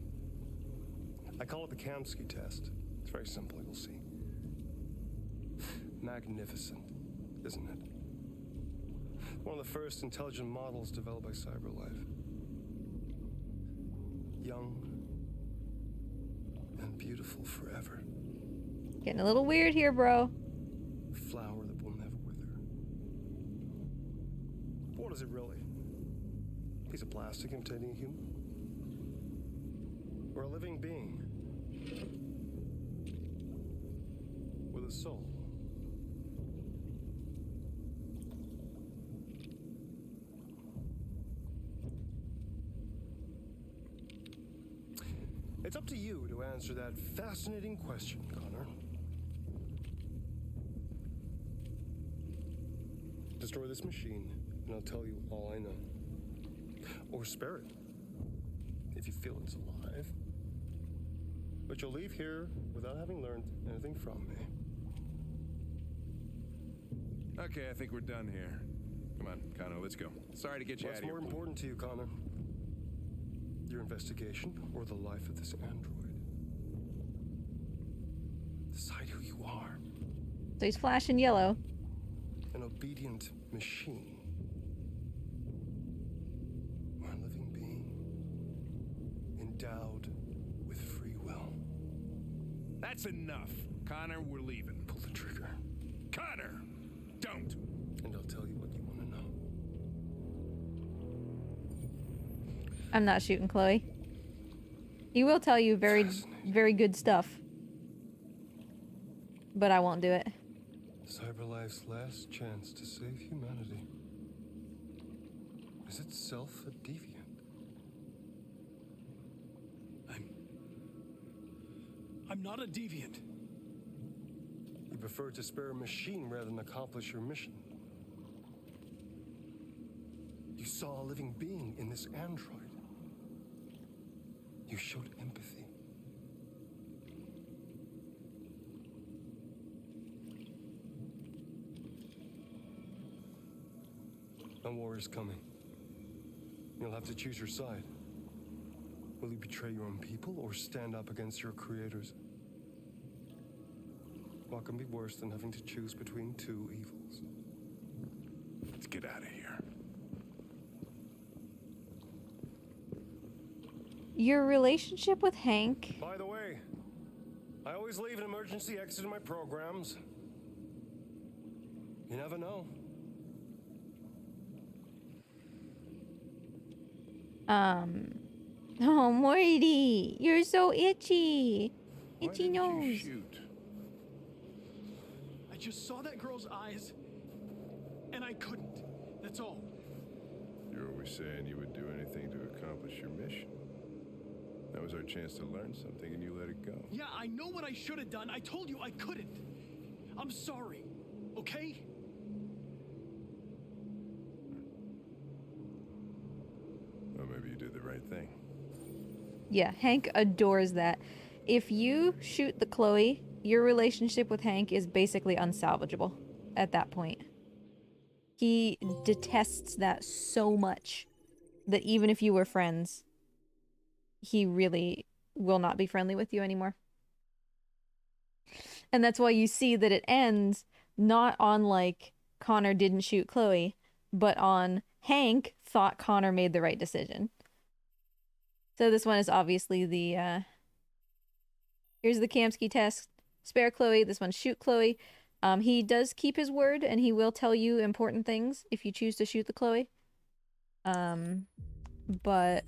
I call it the Kamsky test. It's very simple, you'll see. Magnificent, isn't it? One of the first intelligent models developed by CyberLife. Young and beautiful forever. Getting a little weird here, bro. A flower that will never wither. What is it really? A piece of plastic imitating a human? Or a living being? With a soul? It's up to you to answer that fascinating question, Connor. Destroy this machine, and I'll tell you all I know. Or spare it, if you feel it's alive. But you'll leave here without having learned anything from me. Okay, I think we're done here. Come on, Connor, let's go. Sorry to get you out What's of here. more important to you, Connor? Your investigation or the life of this android? Decide who you are. So he's flashing yellow. An obedient machine. Or a living being. Endowed with free will. That's enough. Connor, we're leaving. Pull the trigger. Connor! Don't! And I'll tell you what you want to know. I'm not shooting Chloe. He will tell you very, very good stuff. But I won't do it. CyberLife's last chance to save humanity. Is itself a deviant? I'm not a deviant. You prefer to spare a machine rather than accomplish your mission. You saw a living being in this android. You showed empathy. A war is coming. You'll have to choose your side. Will you betray your own people or stand up against your creators? What can be worse than having to choose between two evils? Let's get out of here. Your relationship with Hank. By the way, I always leave an emergency exit in my programs. You never know. Oh, Morty, you're so itchy. Itchy nose. Shoot. I just saw that girl's eyes, and I couldn't. That's all. You're always saying you would do anything to accomplish your mission. That was our chance to learn something, and you let it go. Yeah, I know what I should have done. I told you I couldn't. I'm sorry, okay? Well, maybe you did the right thing. Yeah, Hank adores that. If you shoot the Chloe, your relationship with Hank is basically unsalvageable at that point. He detests that so much that even if you were friends, he really will not be friendly with you anymore. And that's why you see that it ends not on like Connor didn't shoot Chloe, but on Hank thought Connor made the right decision. So this one is obviously the here's the Kamsky test. Spare Chloe. This one, shoot Chloe. He does keep his word, and he will tell you important things if you choose to shoot the Chloe. But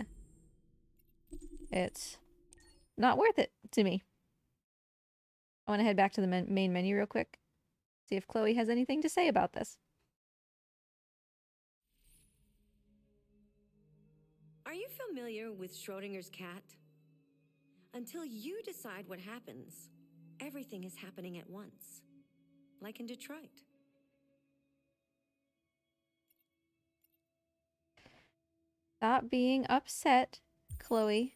It's not worth it to me. I want to head back to the main menu real quick. See if Chloe has anything to say about this. Are you familiar with Schrodinger's cat? Until you decide what happens, everything is happening at once. Like in Detroit. Stop being upset, Chloe.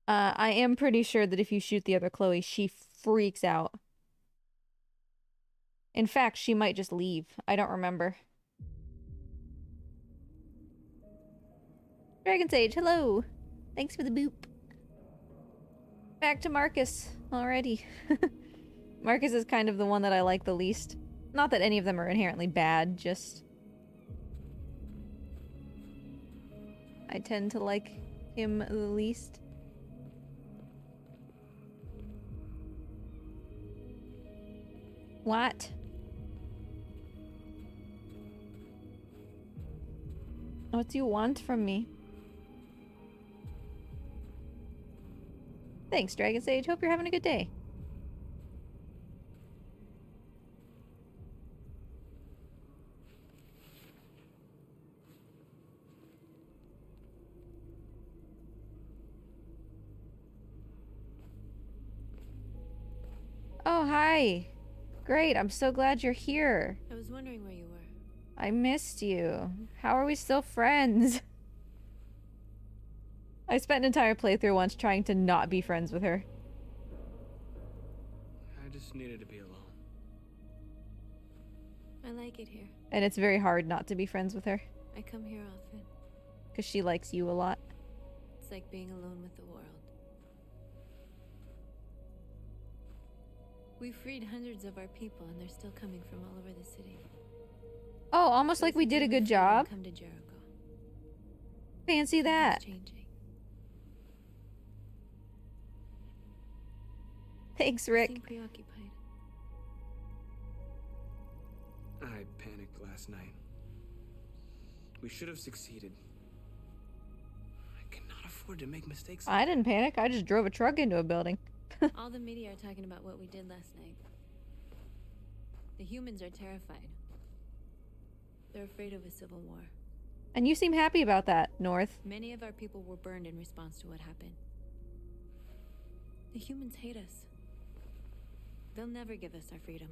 I am pretty sure that if you shoot the other Chloe, she freaks out. In fact, she might just leave. I don't remember. Dragon Sage, hello! Thanks for the boop. Back to Marcus already. Marcus is kind of the one that I like the least. Not that any of them are inherently bad, just... I tend to like him the least. What? What do you want from me? Thanks, Dragon Sage. Hope you're having a good day. Oh, hi. Great, I'm so glad you're here. I was wondering where you were. I missed you. How are we still friends? I spent an entire playthrough once trying to not be friends with her. I just needed to be alone. I like it here. And it's very hard not to be friends with her. I come here often. Because she likes you a lot. It's like being alone with the world. We freed hundreds of our people and they're still coming from all over the city. Oh, almost like we did a good job. Come to Jericho. Fancy that. Changing. Thanks, Rick. Seem preoccupied. I panicked last night. We should have succeeded. I cannot afford to make mistakes. I didn't panic. I just drove a truck into a building. All the media are talking about what we did last night. The humans are terrified. They're afraid of a civil war. And you seem happy about that, North. Many of our people were burned in response to what happened. The humans hate us. They'll never give us our freedom.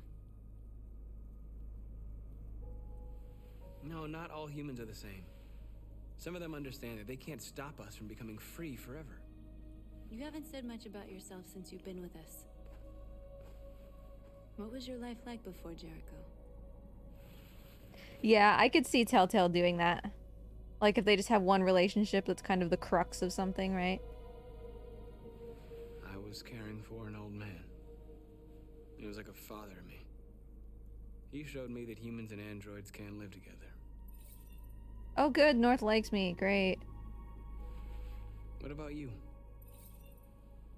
No, not all humans are the same. Some of them understand that they can't stop us from becoming free forever. You haven't said much about yourself since you've been with us. What was your life like before Jericho? Yeah, I could see Telltale doing that. Like if they just have one relationship that's kind of the crux of something, right? I was caring for an old man. He was like a father to me. He showed me that humans and androids can live together. Oh good, North likes me. Great. What about you?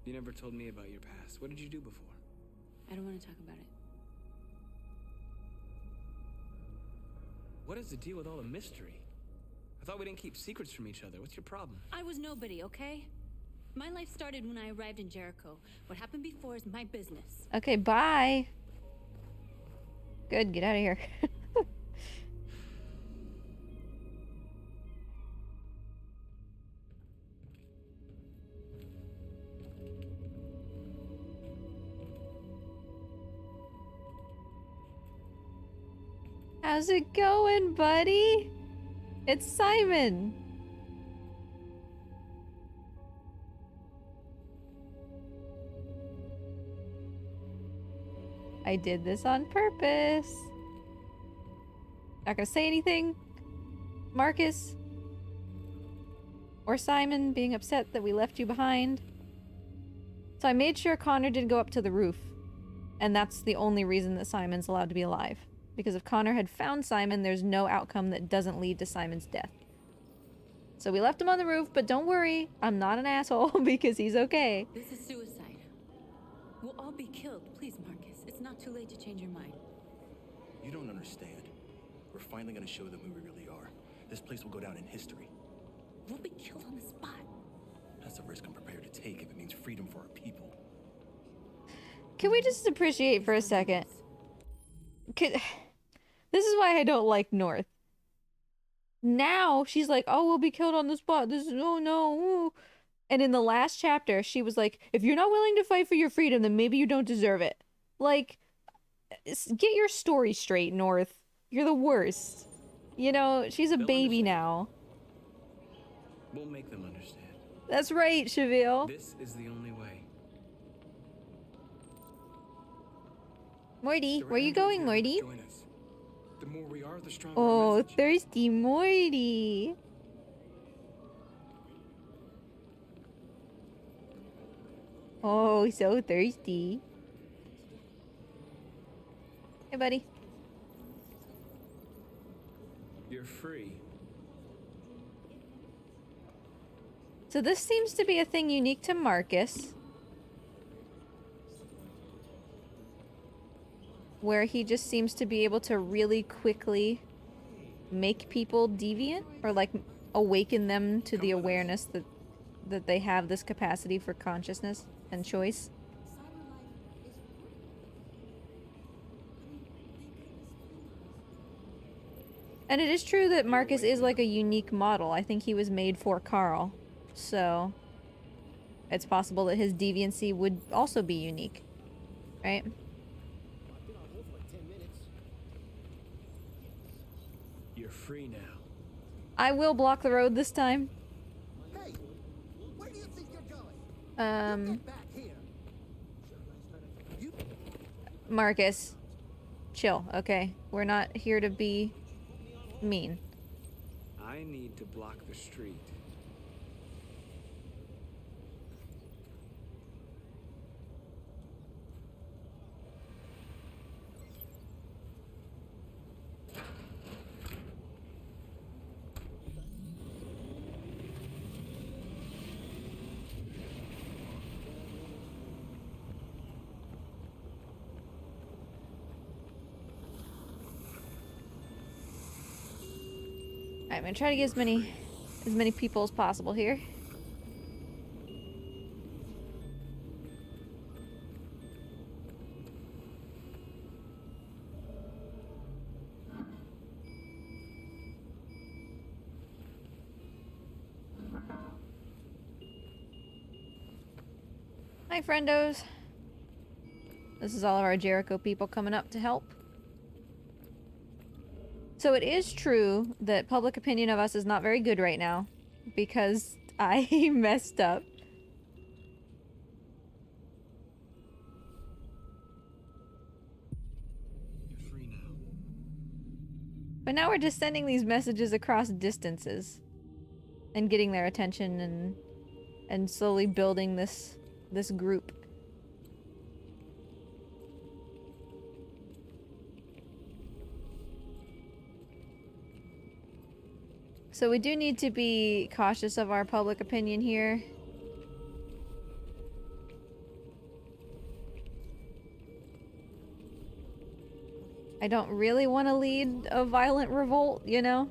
You never told me about your past. What did you do before? I don't want to talk about it. What is the deal with all the mystery? I thought we didn't keep secrets from each other. What's your problem? I was nobody, okay? My life started when I arrived in Jericho. What happened before is my business. Okay, bye. Good, get out of here. How's it going, buddy? It's Simon. I did this on purpose. Not gonna say anything. Marcus or Simon being upset that we left you behind. So I made sure Connor didn't go up to the roof. And that's the only reason that Simon's allowed to be alive. Because if Connor had found Simon, there's no outcome that doesn't lead to Simon's death. So we left him on the roof, but don't worry, I'm not an asshole because he's okay. This is suicide. We'll all be killed. Please, Marcus. It's not too late to change your mind. You don't understand. We're finally gonna show them who we really are. This place will go down in history. We'll be killed on the spot. That's a risk I'm prepared to take if it means freedom for our people. Can we just appreciate for a second? This is why I don't like North. Now she's like, oh, we'll be killed on the spot. This is, oh no. Ooh. And in the last chapter, she was like, if you're not willing to fight for your freedom, then maybe you don't deserve it. Like, get your story straight, North. You're the worst. You know, she's a baby now. We'll make them understand. That's right, Cheville. This is the only way. Morty, where you going, Morty? Join us. The more we are, the stronger. Oh, thirsty Morty. Oh, so thirsty. Hey, buddy. You're free. So this seems to be a thing unique to Marcus, where he just seems to be able to really quickly make people deviant, or like awaken them to the awareness that they have this capacity for consciousness and choice. And it is true that Marcus is like a unique model. I think he was made for Carl. So it's possible that his deviancy would also be unique. Right? You're free now. I will block the road this time. Hey, where do you think you're going? Get back here. Marcus. Chill, okay? We're not here to be mean. I need to block the street. Alright, I'm gonna try to get as many people as possible here. Hi, friendos. This is all of our Jericho people coming up to help. So it is true that public opinion of us is not very good right now, because I messed up. You're free now. But now we're just sending these messages across distances and getting their attention and slowly building this group. So we do need to be cautious of our public opinion here. I don't really want to lead a violent revolt, you know?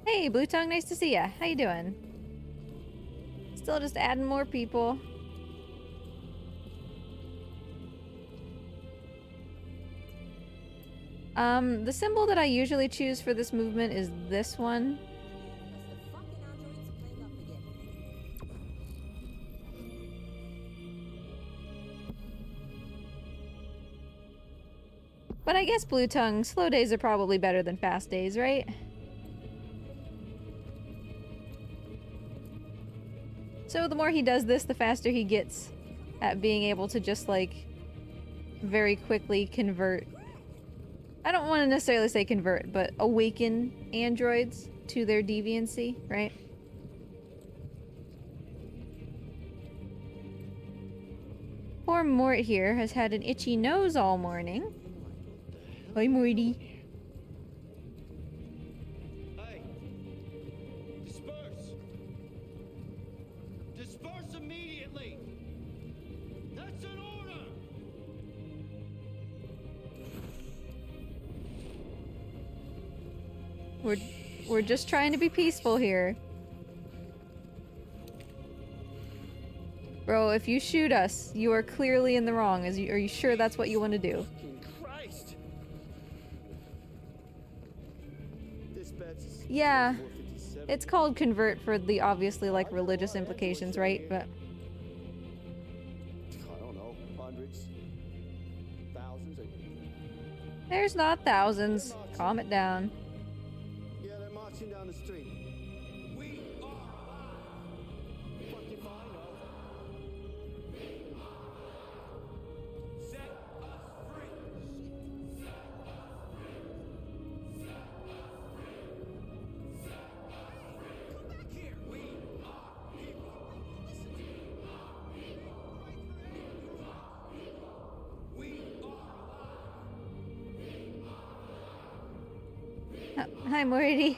Hey, Blue Tongue, nice to see ya. How you doing? Still just adding more people. The symbol that I usually choose for this movement is this one. But I guess Blue Tongue, slow days are probably better than fast days, right? So the more he does this, the faster he gets at being able to just, like, very quickly convert. I don't want to necessarily say convert, but awaken androids to their deviancy, right? Poor Mort here has had an itchy nose all morning. Hi, Morty. quietly. That's an order. We're just trying to be peaceful here. Bro, if you shoot us, you are clearly in the wrong. Are you sure that's what you want to do? Christ. Yeah. It's called convert for the obviously like religious implications, right? But I don't know, hundreds, thousands. there's not thousands. Calm it down. Yeah, they're marching down the street. We are fucking fine, Set us free. Come back here. We are people. Listen to me. We are Hi, Morty.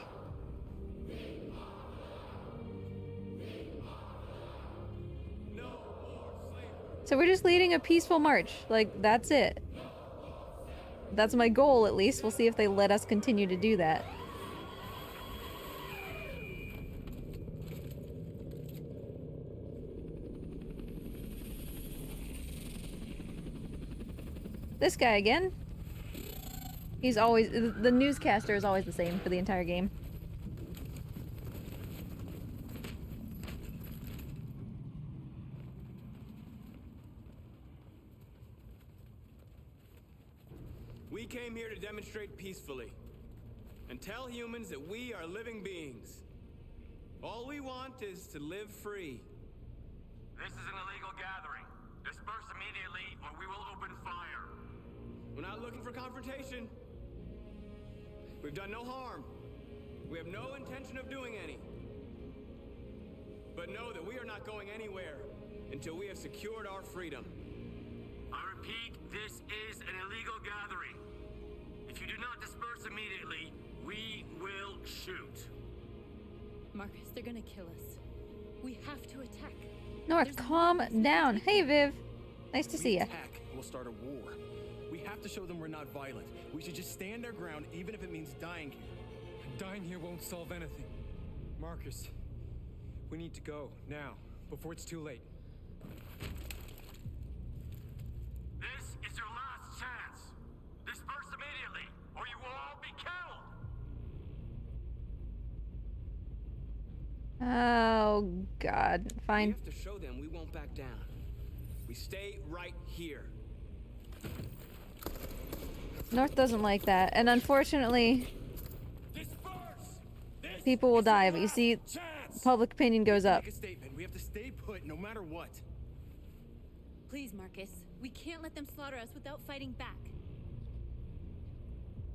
So we're just leading a peaceful march. Like, that's it. That's my goal, at least. We'll see if they let us continue to do that. This guy again. He's always... The newscaster is always the same for the entire game. We came here to demonstrate peacefully and tell humans that we are living beings. All we want is to live free. This is an illegal gathering. Disperse immediately or we will open fire. We're not looking for confrontation. We've done no harm. We have no intention of doing any. But know that we are not going anywhere until we have secured our freedom. I repeat, this is an illegal gathering. If you do not disperse immediately, we will shoot. Marcus, they're gonna kill us. We have to attack. North, calm down. Hey, Viv. Nice to see you. Attack, we'll start a war. We have to show them we're not violent. We should just stand our ground, even if it means dying here. Dying here won't solve anything. Marcus, we need to go, now, before it's too late. This is your last chance. Disperse immediately, or you will all be killed. Oh, God. Fine. We have to show them we won't back down. We stay right here. North doesn't like that, and unfortunately, people will die, but you see, public opinion goes up. Make a statement. We have to stay put no matter what. Please, Marcus. We can't let them slaughter us without fighting back.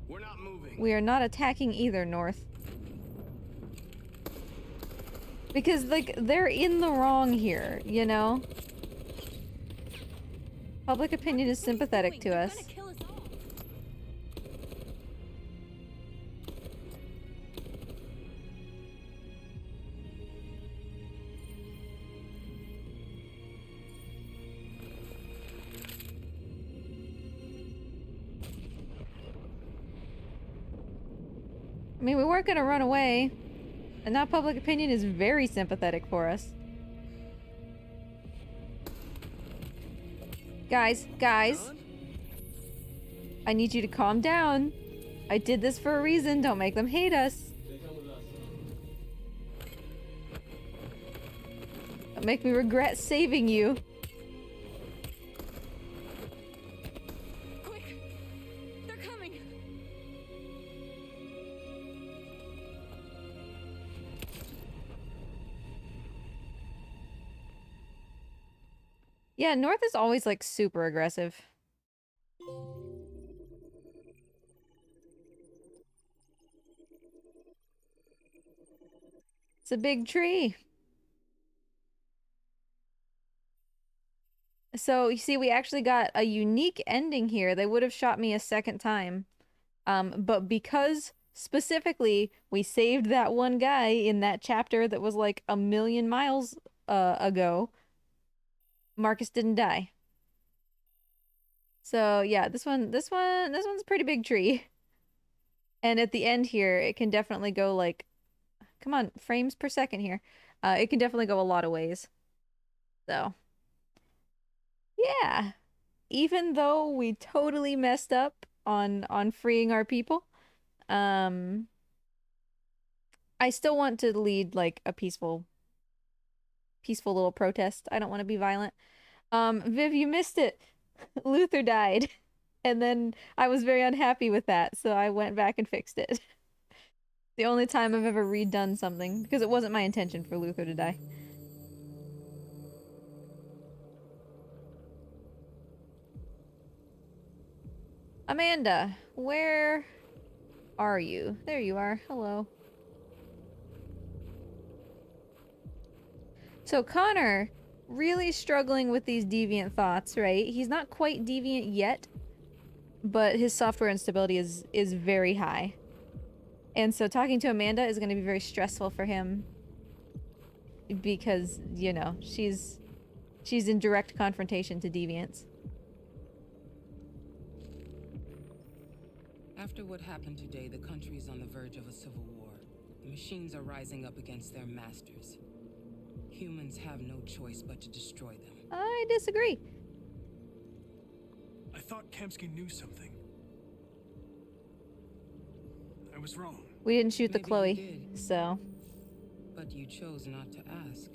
We're not moving. We are not attacking either, North. Because, like, they're in the wrong here, you know? Public opinion is sympathetic to us. I mean, we weren't gonna run away. And now public opinion is very sympathetic for us. Guys. I need you to calm down. I did this for a reason. Don't make them hate us. Don't make me regret saving you. Yeah, North is always, like, super aggressive. It's a big tree. So, you see, we actually got a unique ending here. They would have shot me a second time. But because, specifically, we saved that one guy in that chapter that was, like, a million miles ago, Marcus didn't die. So yeah, this one's a pretty big tree. And at the end here, it can definitely go like, come on, frames per second here. It can definitely go a lot of ways. So yeah, even though we totally messed up on freeing our people, I still want to lead like a peaceful little protest. I don't want to be violent. Viv, you missed it. Luther died. And then I was very unhappy with that, so I went back and fixed it. The only time I've ever redone something, because it wasn't my intention for Luther to die. Amanda, where are you? There you are. Hello. So Connor, really struggling with these deviant thoughts, right? He's not quite deviant yet, but his software instability is very high. And so talking to Amanda is going to be very stressful for him because, you know, she's in direct confrontation to deviants. After what happened today, the country is on the verge of a civil war. The machines are rising up against their masters. Humans have no choice but to destroy them. I disagree. I thought Kamsky knew something. I was wrong. We didn't shoot the Maybe Chloe, you did. so... But you chose not to ask.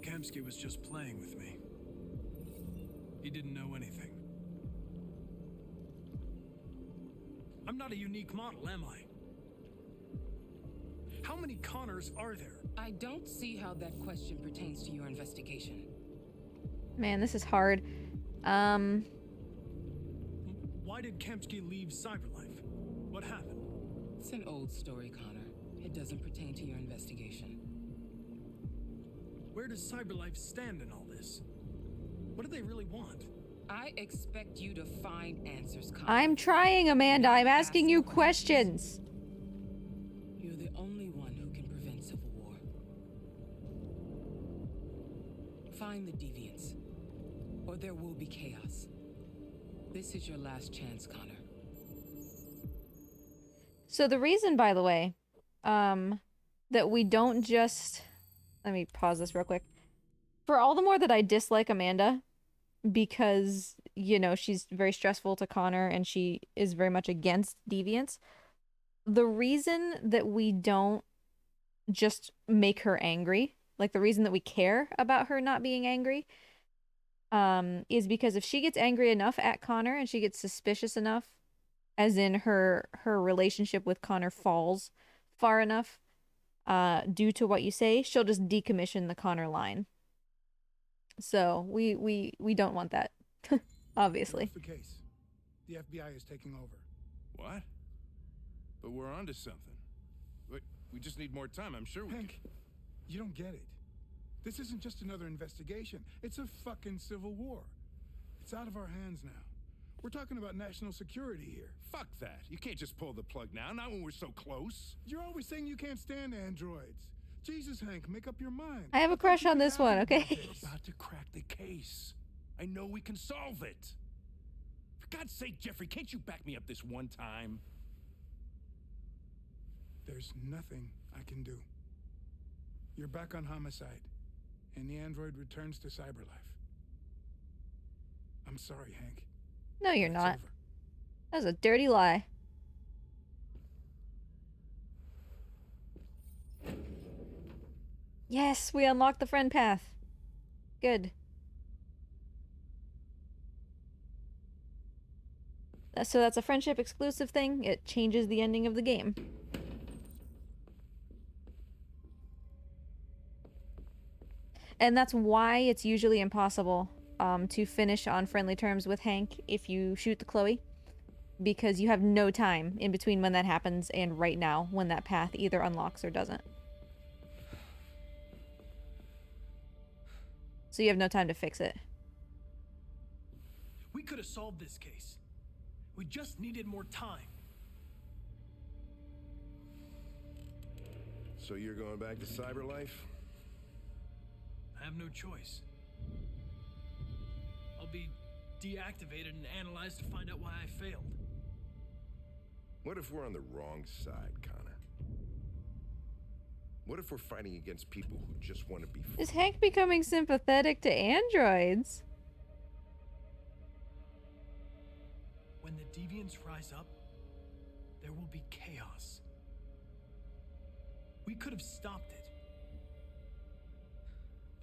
Kamsky was just playing with me. He didn't know anything. I'm not a unique model, am I? How many Connors are there? I don't see how that question pertains to your investigation. Man, this is hard. Why did Kamsky leave Cyberlife? What happened? It's an old story, Connor. It doesn't pertain to your investigation. Where does Cyberlife stand in all this? What do they really want? I expect you to find answers, Connor. I'm trying, Amanda. I'm asking you questions. You're the only one who can prevent civil war. Find the deviants, or there will be chaos. This is your last chance, Connor. So the reason, by the way, that we don't just... Let me pause this real quick. For all the more that I dislike Amanda, because, you know, she's very stressful to Connor and she is very much against deviants, the reason that we don't just make her angry, like the reason that we care about her not being angry, is because if she gets angry enough at Connor and she gets suspicious enough, as in her relationship with Connor falls far enough, due to what you say, she'll just decommission the Connor line. So we don't want that, obviously. That's the case. The FBI is taking over. What? But we're onto something. We just need more time. I'm sure we Hank, you don't get it. This isn't just another investigation. It's a fucking civil war. It's out of our hands now. We're talking about national security here. Fuck that. You can't just pull the plug now, not when we're so close. You're always saying you can't stand androids. Jesus, Hank, make up your mind. I have a crush on this one, okay? We're about to crack the case. I know we can solve it. For God's sake, Jeffrey, can't you back me up this one time? There's nothing I can do. You're back on homicide, and the android returns to Cyberlife. I'm sorry, Hank. No, you're not. That was a dirty lie. Yes, we unlocked the friend path. Good. So that's a friendship exclusive thing. It changes the ending of the game. And that's why it's usually impossible to finish on friendly terms with Hank if you shoot the Chloe. Because you have no time in between when that happens and right now when that path either unlocks or doesn't. So you have no time to fix it. We could have solved this case. We just needed more time. So you're going back to Cyberlife? have no choice. I'll be deactivated and analyzed to find out why I failed. What if we're on the wrong side, Connor? What if we're fighting against people who just want to be free? Is Hank becoming sympathetic to androids? When the deviants rise up, there will be chaos. We could have stopped it.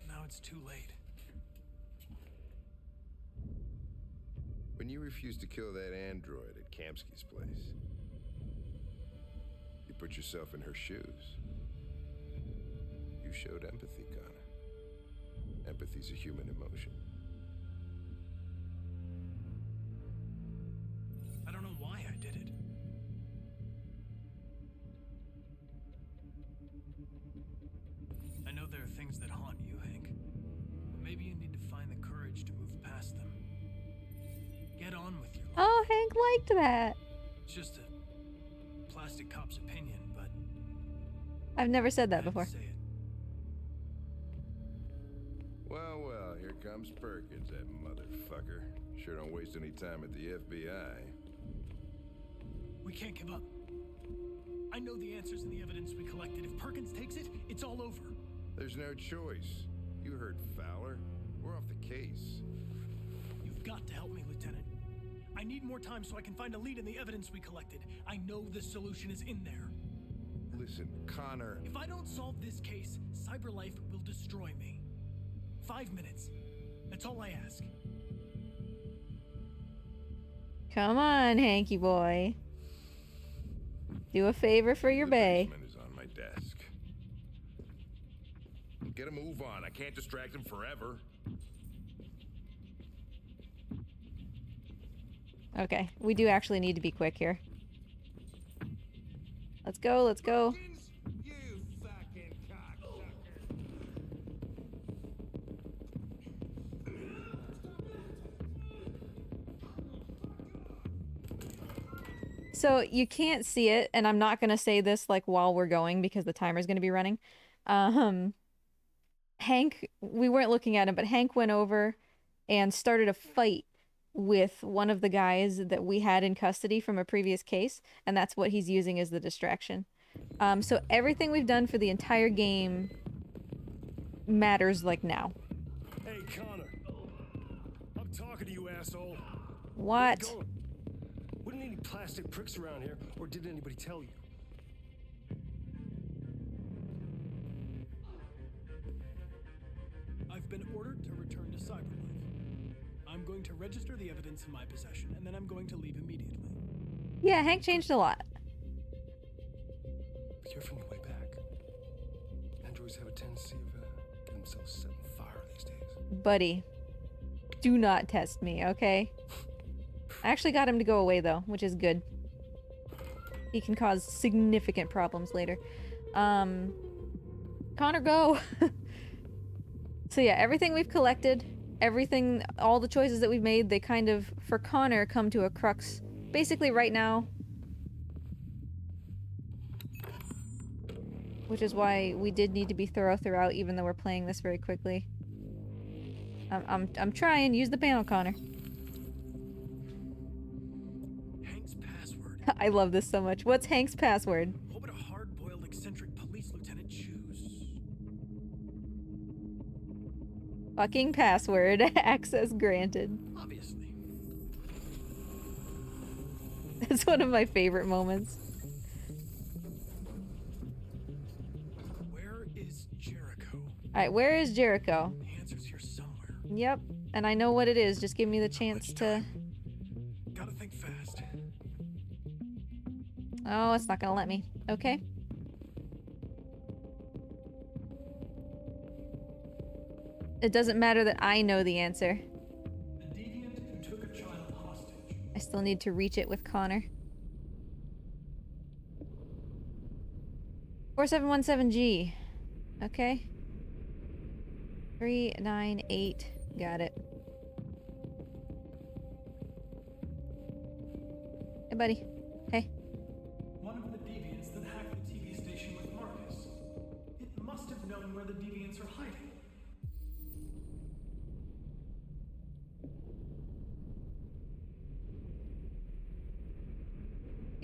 Now it's too late. When you refused to kill that android at Kamsky's place, you put yourself in her shoes. You showed empathy, Connor. Empathy's a human emotion. I don't know why I did it. I know there are things that haunt you, Hank. But maybe you need to find the courage to move past them. Get on with your life. Oh, Hank liked that. It's just a plastic cop's opinion, but I've never said that before. say it. Well, well, here comes Perkins, that motherfucker. Sure don't waste any time at the FBI. We can't give up. I know the answers in the evidence we collected. If Perkins takes it, it's all over. There's no choice. You heard Fowler. We're off the case. You've got to help me, Lieutenant. I need more time so I can find a lead in the evidence we collected. I know the solution is in there. Listen, Connor. If I don't solve this case, CyberLife will destroy me. 5 minutes. That's all I ask. Come on, Hanky boy. Do a favor for your bae. The is on my desk. Get a move on. I can't distract him forever. Okay, we do actually need to be quick here. Let's go, let's go. So you can't see it, and I'm not gonna say this like while we're going because the timer's gonna be running. Hank, we weren't looking at him, but Hank went over and started a fight with one of the guys that we had in custody from a previous case, and that's what he's using as the distraction. So everything we've done for the entire game matters like now. Hey, Connor. I'm talking to you, asshole. What? Where you going? Wouldn't any plastic pricks around here, or did anybody tell you? I've been ordered to return to CyberLife. I'm going to register the evidence in my possession, and then I'm going to leave immediately. Yeah, Hank changed a lot. Be careful on your way back. Androids have a tendency of getting themselves set on fire these days. Buddy, do not test me, okay? I actually got him to go away though, which is good. He can cause significant problems later. Connor, go! So yeah, everything we've collected, everything, all the choices that we've made, they kind of, for Connor, come to a crux. Basically right now. Which is why we did need to be thorough throughout, even though we're playing this very quickly. I'm trying. Use the panel, Connor. Hank's password. I love this so much. What's Hank's password? What would a hard-boiled eccentric police lieutenant choose? Fucking password. Access granted. Obviously. That's one of my favorite moments. Where is Jericho? Alright, where is Jericho? The answer's here somewhere. Yep, and I know what it is. Just give me the chance to... Gotta think fast. Oh, it's not gonna let me. Okay. It doesn't matter that I know the answer. The deviant who took a child hostage. I still need to reach it with Connor. 4717G. Okay. 398. Got it. Hey, buddy. Hey. One of the deviants that hacked the TV station with Marcus. It must have known where the deviants are hiding.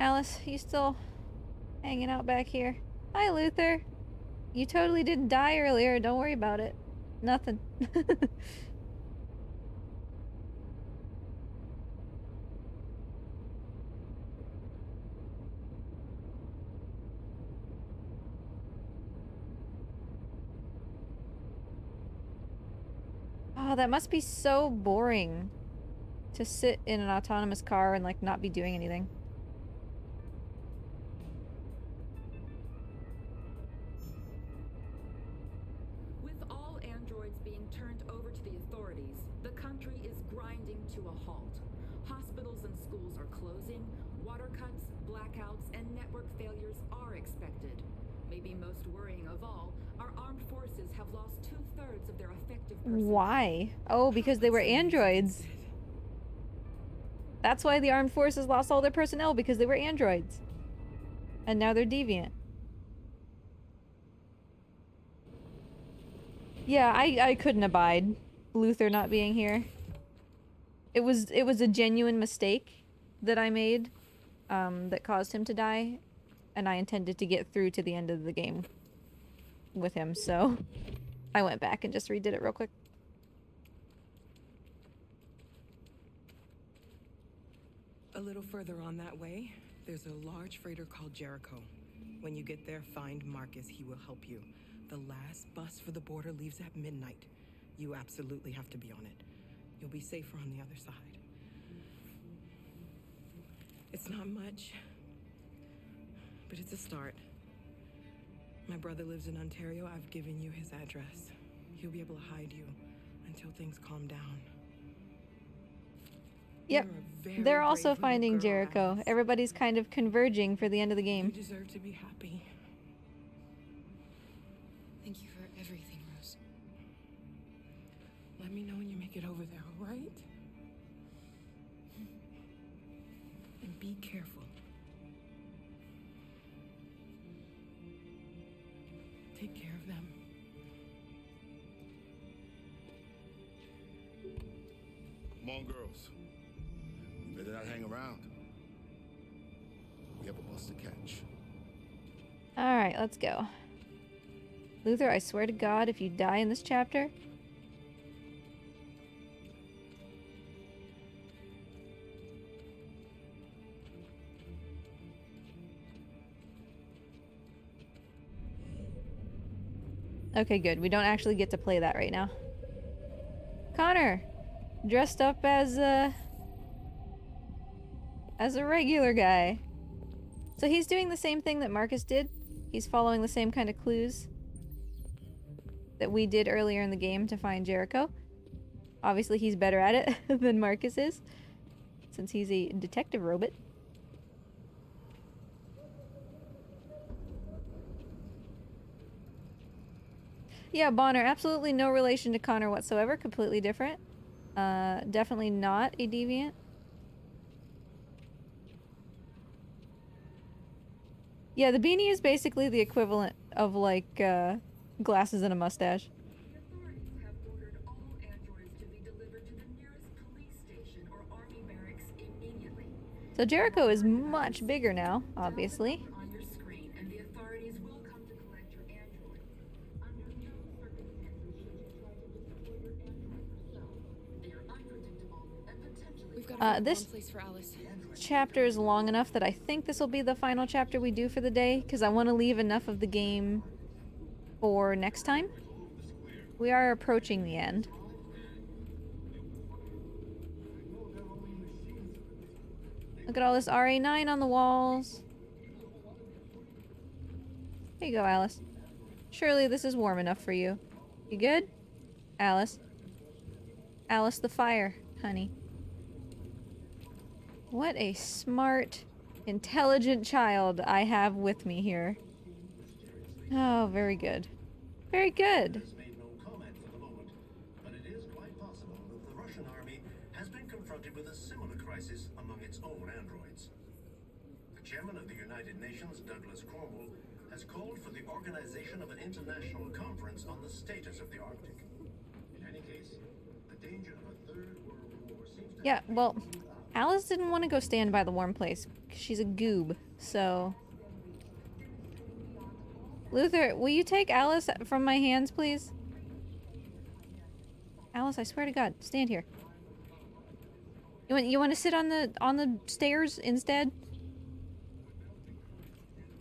Alice, you still hanging out back here? Hi, Luther. You totally didn't die earlier. Don't worry about it. Nothing. Oh, that must be so boring to sit in an autonomous car and like not be doing anything. With all androids being turned over to the authorities, the country is grinding to a halt. Hospitals and schools are closing, water cuts, blackouts, and network failures are expected. Maybe most worrying of all, our armed forces have lost 2/3 of their effective personnel. Why? Oh, because they were androids. That's why the armed forces lost all their personnel, because they were androids. And now they're deviant. Yeah, I couldn't abide Luther not being here. It was a genuine mistake that I made that caused him to die, and I intended to get through to the end of the game with him, so I went back and just redid it real quick. A little further on that way, there's a large freighter called Jericho. When you get there, find Marcus. He will help you. The last bus for the border leaves at midnight. You absolutely have to be on it. You'll be safer on the other side. It's not much, but it's a start. My brother lives in Ontario. I've given you his address. He'll be able to hide you until things calm down. Yep. They're also finding Jericho. Everybody's kind of converging for the end of the game. You deserve to be happy. Thank you for everything, Rose. Let me know when you make it over there, all right? And be careful. Take care of them. Come on, girls. You better not hang around. We have a bus to catch. Alright, let's go. Luther, I swear to God, if you die in this chapter... Okay, good. We don't actually get to play that right now. Connor! Dressed up as a regular guy. So he's doing the same thing that Marcus did. He's following the same kind of clues that we did earlier in the game to find Jericho. Obviously he's better at it than Marcus is, since he's a detective robot. Yeah, Bonner, absolutely no relation to Connor whatsoever. Completely different. Definitely not a deviant. Yeah, the beanie is basically the equivalent of, like, glasses and a mustache. So Jericho is much bigger now, obviously. This chapter is long enough that I think this will be the final chapter we do for the day, because I want to leave enough of the game for next time. We are approaching the end. Look at all this RA9 on the walls. Here you go, Alice. Surely this is warm enough for you. You good? Alice. Alice the fire, honey. What a smart, intelligent child I have with me here. Oh, very good. Very good. But it is quite possible that the Russian army has been confronted with a similar crisis among its own androids. The chairman of the United Nations, Douglas Cromwell, has called for the organization of an international conference on the status of the Arctic. In any case, the danger of a third world war seems to... Yeah, well, Alice didn't want to go stand by the warm place, 'cause she's a goob, so... Luther, will you take Alice from my hands, please? Alice, I swear to God, stand here. You want to sit on the stairs instead?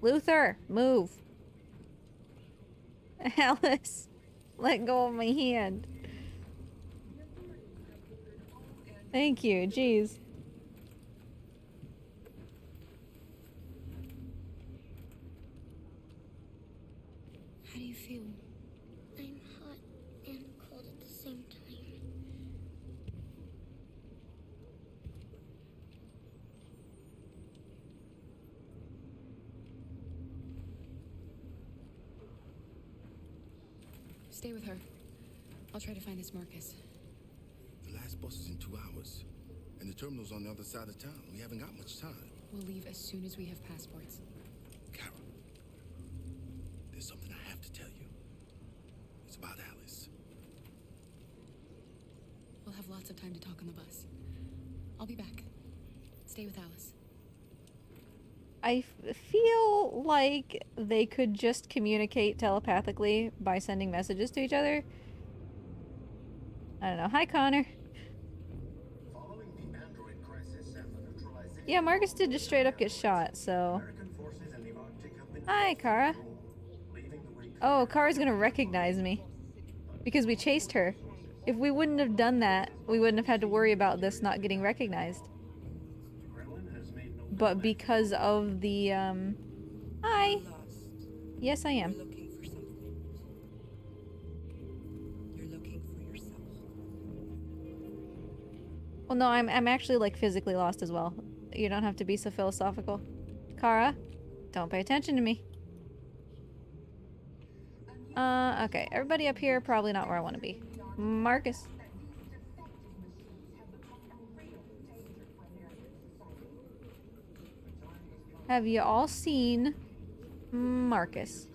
Luther, move. Alice, let go of my hand. Thank you, jeez. How do you feel? I'm hot and cold at the same time. Stay with her. I'll try to find this Marcus. The last bus is in 2 hours. And the terminal's on the other side of town. We haven't got much time. We'll leave as soon as we have passports. Kara, there's something I have to tell you. It's about Alice. We'll have lots of time to talk on the bus. I'll be back. Stay with Alice. I feel like they could just communicate telepathically by sending messages to each other. I don't know. Hi, Connor. Yeah, Marcus did just straight up get shot, so... Hi, Kara. Oh, Kara's gonna recognize me. Because we chased her. If we wouldn't have done that, we wouldn't have had to worry about this not getting recognized. But because of the, Hi! Yes, I am. You're looking for yourself. Well, no, I'm actually, like, physically lost as well. You don't have to be so philosophical. Kara, don't pay attention to me. Okay. Everybody up here, probably not where I want to be. Marcus. Have you all seen Marcus?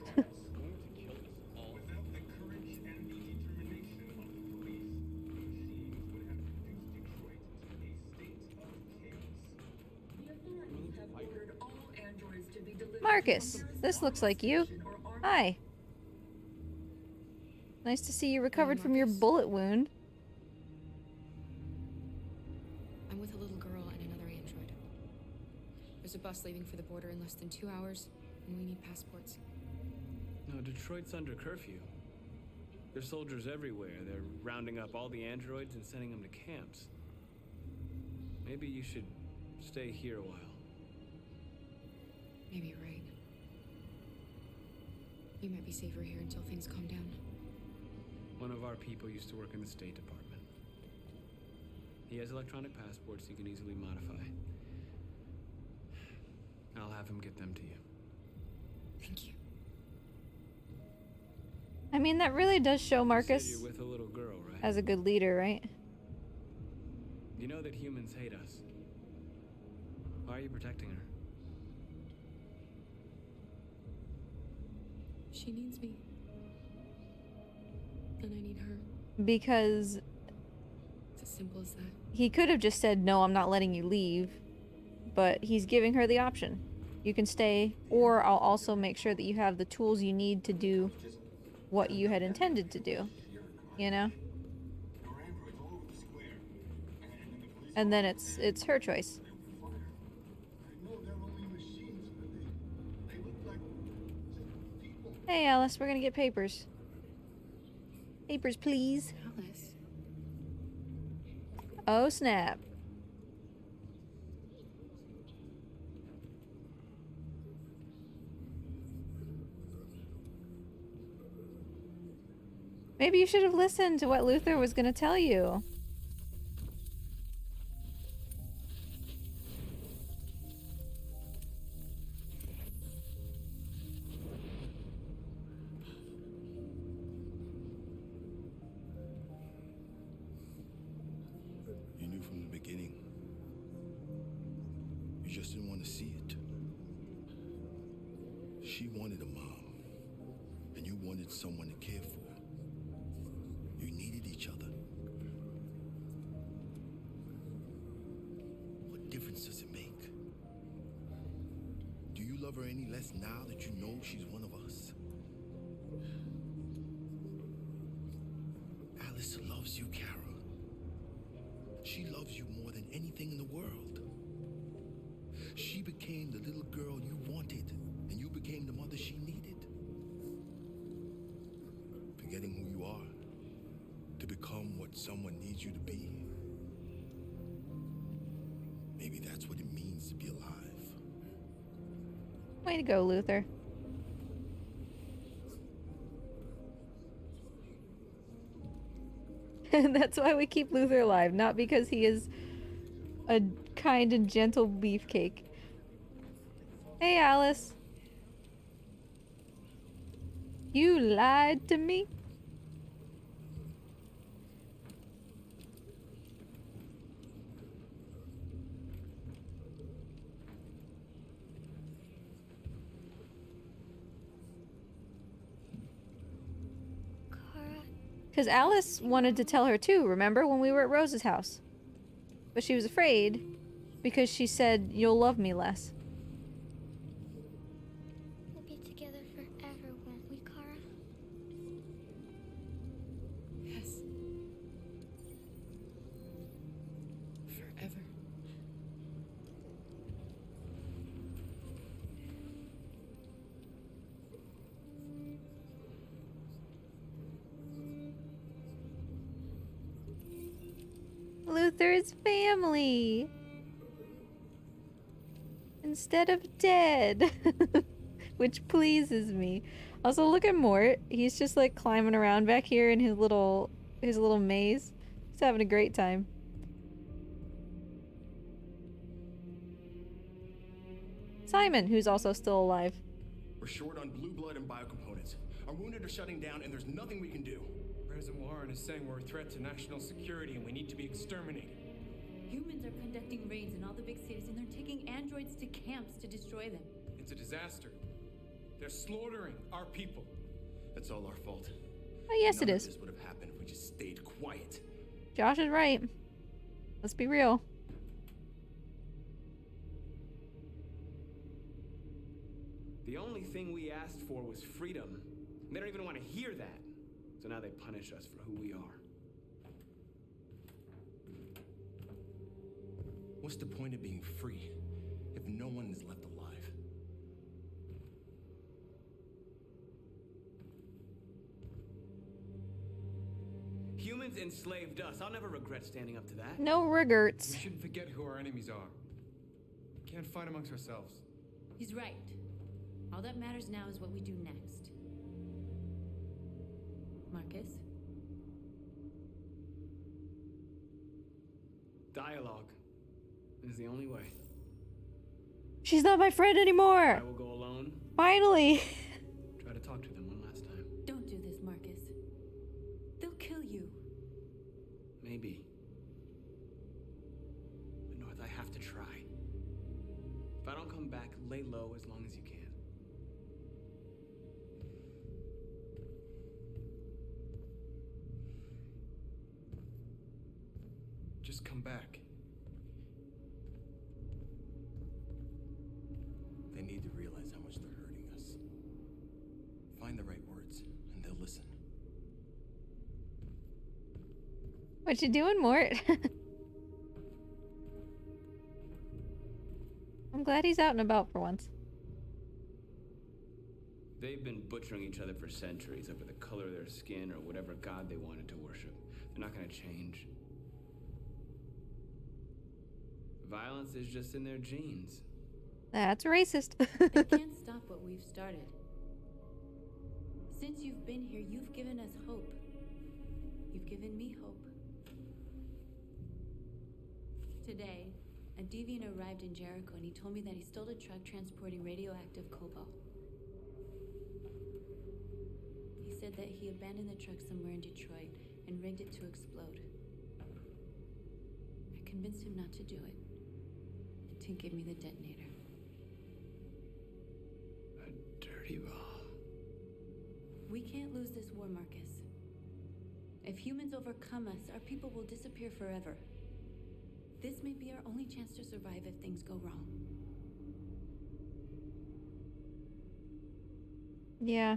Marcus, this looks like you. Hi. Nice to see you recovered from your bullet wound. I'm with a little girl and another android. There's a bus leaving for the border in less than 2 hours, and we need passports. No, Detroit's under curfew. There's soldiers everywhere. They're rounding up all the androids and sending them to camps. Maybe you should stay here a while. Maybe you're right. You might be safer here until things calm down. One of our people used to work in the State Department. He has electronic passports he can easily modify. I'll have him get them to you. Thank you. I mean, that really does show Marcus You're with a little girl, right? as a good leader, right? You know that humans hate us. Why are you protecting her? She needs me. And I need her. Because It's as simple as that. he could have just said, no, I'm not letting you leave. But he's giving her the option. You can stay, or I'll also make sure that you have the tools you need to do what you had intended to do. You know? And then it's her choice. Hey, Alice, we're gonna get papers. Papers, please. Alice. Oh, snap. Maybe you should have listened to what Luther was gonna tell you. You knew from the beginning. You just didn't want to see it. She wanted a mom, and you wanted someone to care for. You needed each other. But difference does it make? Do you love her any less now that you know she's one of us? Alice loves you, Kara. She loves you more than anything in the world. She became the little girl you wanted, and you became the mother she needed. Forgetting who you are to become what someone needs you to be. Maybe that's what it means to be alive. Way to go, Luther. That's why we keep Luther alive, not because he is a kind and gentle beefcake. Hey, Alice. You lied to me? Because Alice wanted to tell her too, remember, when we were at Rose's house? But she was afraid because she said, "You'll love me less." We'll be together forever, won't we, Kara? Yes. Forever. Luther's family. Instead of dead. Which pleases me. Also, look at Mort. He's just like climbing around back here in his little maze. He's having a great time. Simon, who's also still alive. We're short on blue blood and biocomponents. Our wounded are shutting down, and there's nothing we can do. President Warren is saying we're a threat to national security and we need to be exterminated. Humans are conducting raids in all the big cities and they're taking androids to camps to destroy them. It's a disaster. They're slaughtering our people. That's all our fault. Oh, yes, None it of is. This would have happened if we just stayed quiet. Josh is right. Let's be real. The only thing we asked for was freedom. They don't even want to hear that. So now they punish us for who we are. What's the point of being free if no one is left alive? Humans enslaved us. I'll never regret standing up to that. No regrets. We shouldn't forget who our enemies are. We can't fight amongst ourselves. He's right. All that matters now is what we do next. Marcus? Dialogue is the only way. She's not my friend anymore. I will go alone. Finally. Try to talk to them one last time. Don't do this, Marcus. They'll kill you. Maybe. But North, I have to try. If I don't come back, lay low as long as you can. Just come back. They need to realize how much they're hurting us. Find the right words, and they'll listen. What you doing, Mort? I'm glad he's out and about for once. They've been butchering each other for centuries over the color of their skin or whatever god they wanted to worship. They're not gonna change. Violence is just in their genes. That's racist. They can't stop what we've started. Since you've been here, you've given us hope. You've given me hope. Today, a deviant arrived in Jericho and he told me that he stole a truck transporting radioactive cobalt. He said that he abandoned the truck somewhere in Detroit and rigged it to explode. I convinced him not to do it. And to give me the detonator. Dirty bomb. We can't lose this war, Marcus. If humans overcome us, our people will disappear forever. This may be our only chance to survive if things go wrong. Yeah.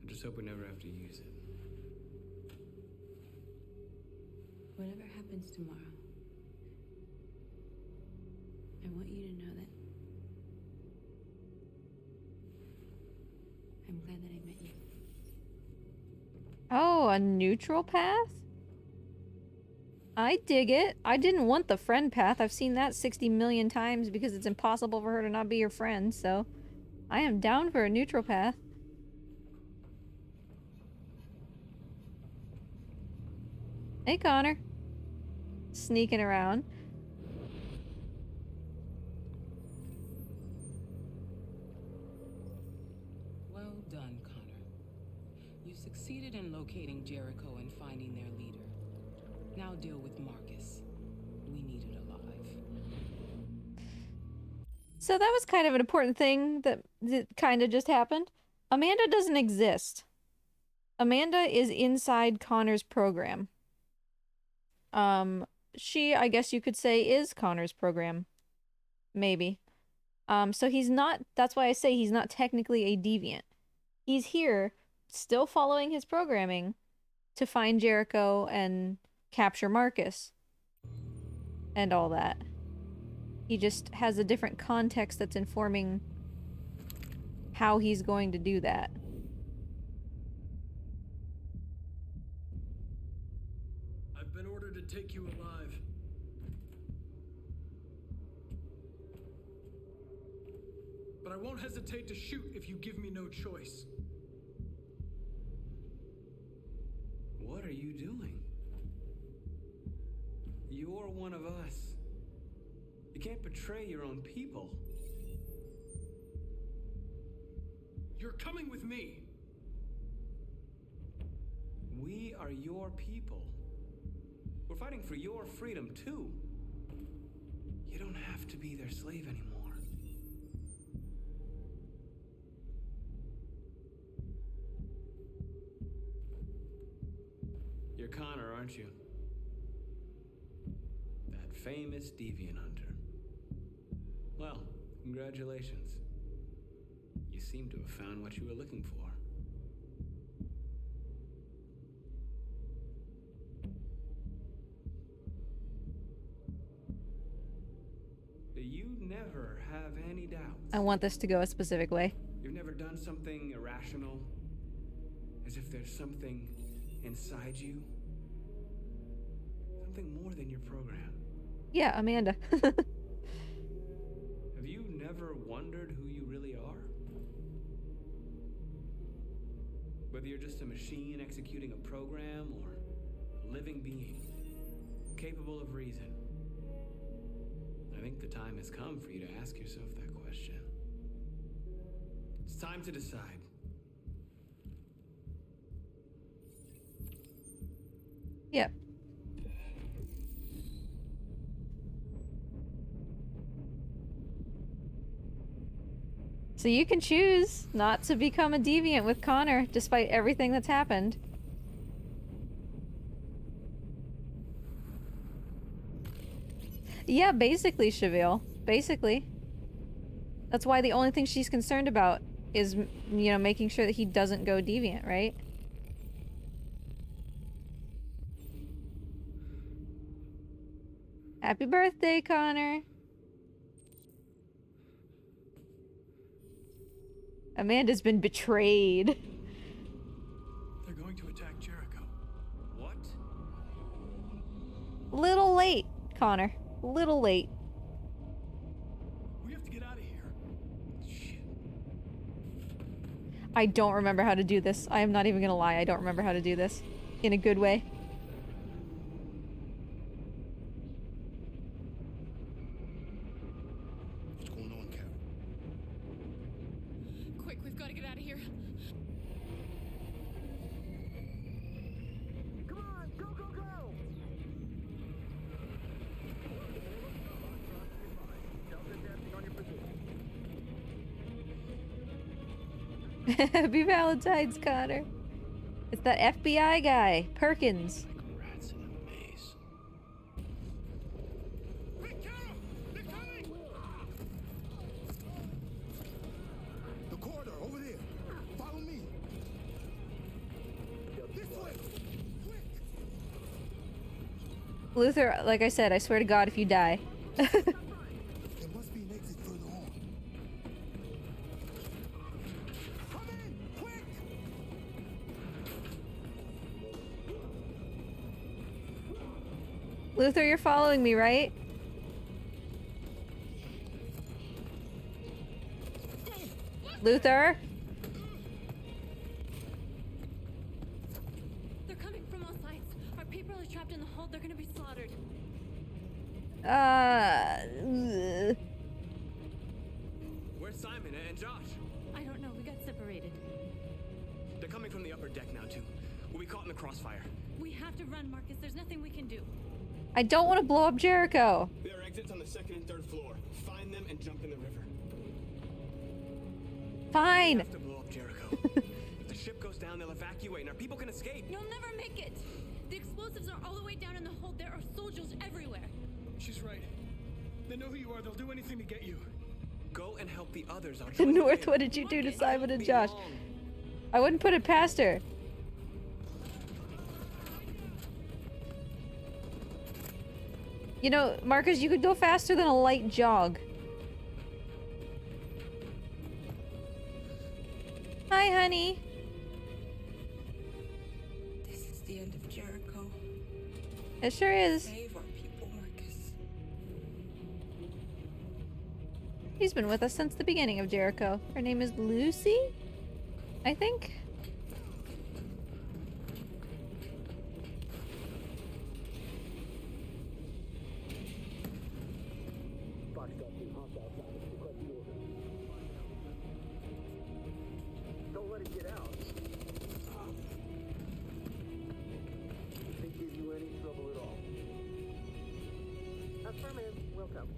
I just hope we never have to use it. Whatever happens tomorrow, I want you to know that I'm glad that I met you. Oh, a neutral path? I dig it. I didn't want the friend path. I've seen that 60 million times because it's impossible for her to not be your friend, so I am down for a neutral path. Hey, Connor. Sneaking around. Well done, Connor. You succeeded in locating Jericho and finding their leader. Now deal with Marcus. We need it alive. So that was kind of an important thing that kind of just happened. Amanda doesn't exist. Amanda is inside Connor's program. She, I guess you could say, is Connor's program. Maybe. So he's not, that's why I say he's not technically a deviant. He's here, still following his programming, to find Jericho and capture Marcus. And all that. He just has a different context that's informing how he's going to do that. I've been ordered to take you alive. But I won't hesitate to shoot if you give me no choice. What are you doing? You're one of us. You can't betray your own people. You're coming with me. We are your people. We're fighting for your freedom, too. You don't have to be their slave anymore. You're Connor, aren't you? That famous deviant hunter. Well, congratulations. You seem to have found what you were looking for. Do you never have any doubts? I want this to go a specific way. You've never done something irrational? As if there's something inside you? Something more than your program? Yeah, Amanda. Have you never wondered who you really are? Whether you're just a machine executing a program or a living being, capable of reason. I think the time has come for you to ask yourself that question. It's time to decide. Yep. So you can choose not to become a deviant with Connor, despite everything that's happened. Yeah, basically, Cheville. Basically. That's why the only thing she's concerned about is, you know, making sure that he doesn't go deviant, right? Happy birthday, Connor! Amanda's been betrayed. They're going to attack Jericho. What? Little late, Connor. Little late. We have to get out of here. Shit. I don't remember how to do this. I am not even gonna lie. I don't remember how to do this. In a good way. What's going on, Carol? Quick, we've got to get out of here. Come on, go, go, go! Happy Valentine's, Connor. It's that FBI guy, Perkins. Rats in a maze. Luther, like I said, I swear to God, if you die. There must be an exit further on. Come in, quick! Luther, you're following me, right? Luther? They're coming from all sides. Our people are trapped in the hold. They're gonna be slaughtered. Ugh. Where's Simon and Josh? I don't know. We got separated. They're coming from the upper deck now, too. We'll be caught in the crossfire. We have to run, Marcus. There's nothing we can do. I don't want to blow up Jericho. There are exits on the second and third floor. Find them and jump in the river. Fine. We have to blow up Jericho. If the ship goes down, they'll evacuate and our people can escape. You'll never make it. The explosives are all the way down in the hold. There are soldiers everywhere. She's right. They know who you are. They'll do anything to get you. Go and help the others. I'll join you North, later. what did you do to Simon and Be Josh? long. I wouldn't put it past her. You know, Marcus, you could go faster than a light jog. Hi, honey. This is the end of Jericho. It sure is. Save our people, Marcus. He's been with us since the beginning of Jericho. Her name is Lucy, I think. Don't let it get out. Didn't give you any trouble at all. Affirmative. Welcome.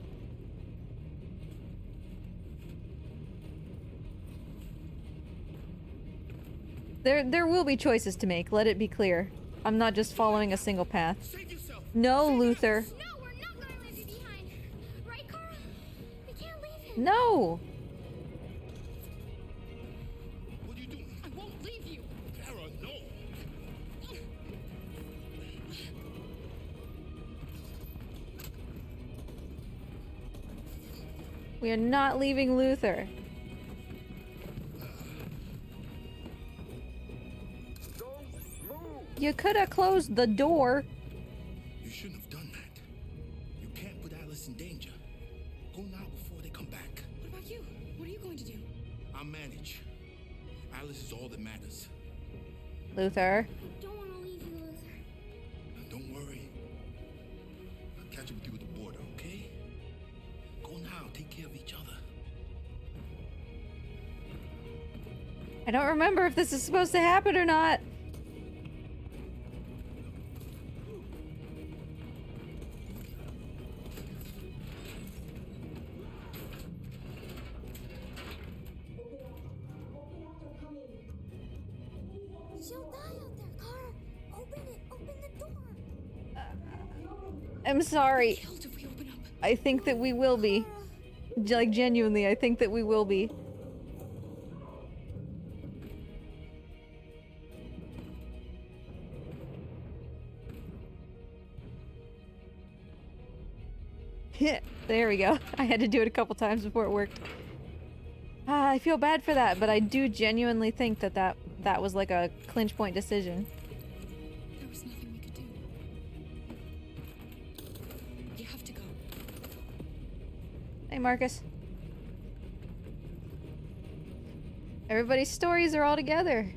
There will be choices to make, let it be clear. I'm not just following a single path. No, Luther. No, we're not gonna leave you behind. Right, Kara? We can't leave him. No! What are you doing? I won't leave you. Kara, no! We are not leaving Luther. You could have closed the door. You shouldn't have done that. You can't put Alice in danger. Go now before they come back. What about you? What are you going to do? I'll manage. Alice is all that matters. Luther. I don't want to leave you, Luther. Now, don't worry. I'll catch up with you at the border, okay? Go now. Take care of each other. I don't remember if this is supposed to happen or not. She'll die out there, Kara. Open it. Open the door. I'm sorry. Killed if we open up. I think that we will be. Like, genuinely, I think that we will be. There we go. I had to do it a couple times before it worked. I feel bad for that, but I do genuinely think that that was like a clinch point decision. There was nothing we could do. You have to go. Hey, Marcus. Everybody's stories are all together.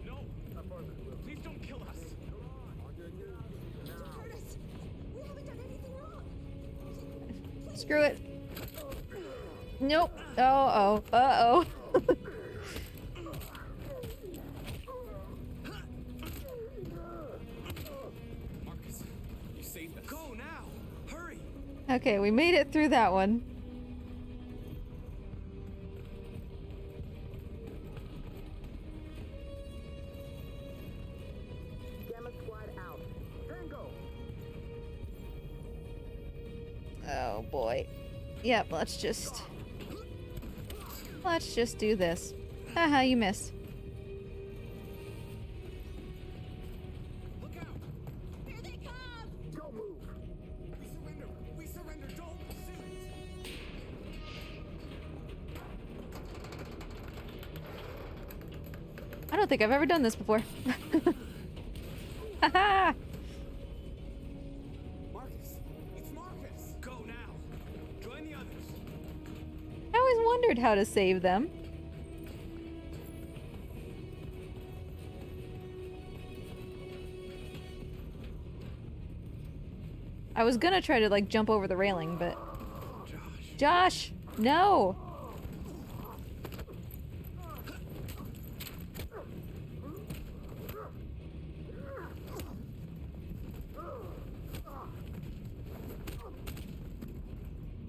No! Please don't kill us! We haven't done anything wrong. Screw it. Nope. Uh-oh. Uh-oh. Marcus, you saved us. Go now! Hurry! Okay, we made it through that one. Gamma squad out. Tango. Oh boy. Yep, let's just do this. Haha, you missed. Don't move. We surrender. We surrender. Don't shoot. I don't think I've ever done this before. Haha! Marcus, it's Marcus. Go now. Join the others. I always wondered how to save them. I was gonna try to like jump over the railing, but Josh, no.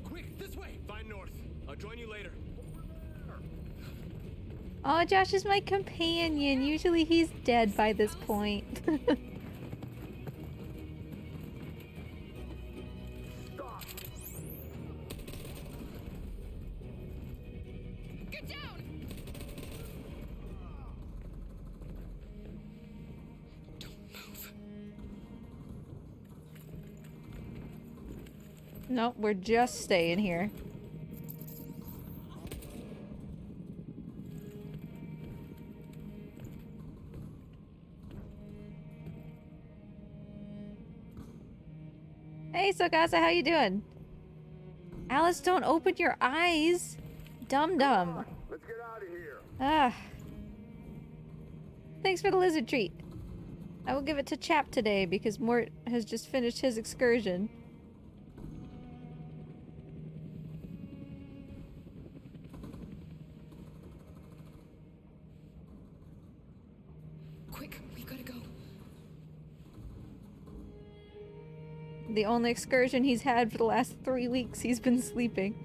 Quick, this way. Find North. I'll join you later. Oh, Josh is my companion. Usually he's dead by this point. Get down! Nope, we're just staying here. Hey, Sokasa, how you doing? Alice, don't open your eyes. Dum-dum. Let's get out of here. Ah. Thanks for the lizard treat. I will give it to Chap today because Mort has just finished his excursion. Quick, we've gotta go. The only excursion he's had for the last 3 weeks, he's been sleeping.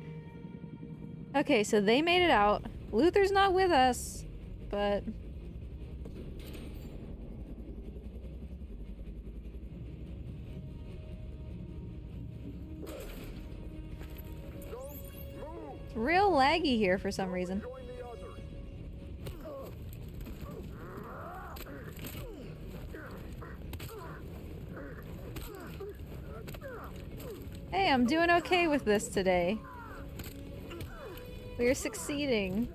Okay, so they made it out. Luther's not with us, but... It's real laggy here for some reason. Hey, I'm doing okay with this today. We're succeeding.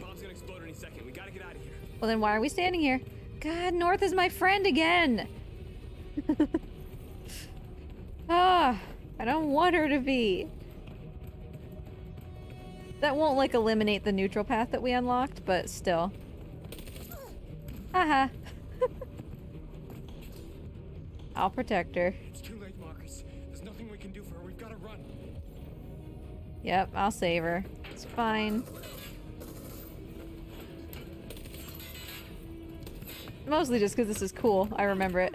Bomb's gonna explode any second. We gotta get out of here. Well, then why are we standing here? God, North is my friend again! Ah, I don't want her to be. That won't, like, eliminate the neutral path that we unlocked, but still. Haha. I'll protect her. It's too late, Marcus. There's nothing we can do for her. We've got to run. Yep, I'll save her. It's fine. Mostly just because this is cool. I remember it.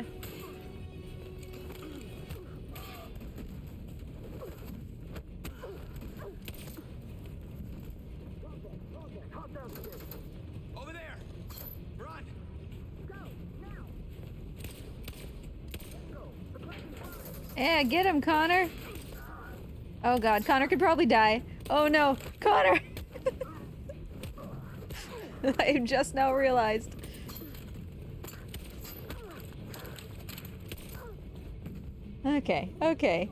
Over there! Run! Yeah, get him, Connor! Oh god, Connor could probably die. Oh no, Connor! I just now realized. Okay, okay.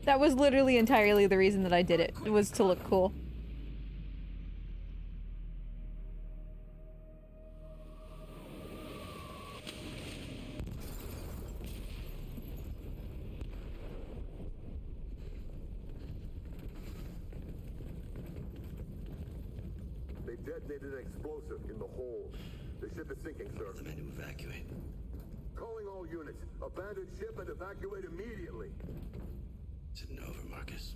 That was literally entirely the reason that I did it. It was to look cool. They detonated an explosive in the hold. The ship is sinking, sir. Tell the men to evacuate. Calling all units. Abandon ship and evacuate immediately. Is it over, Marcus?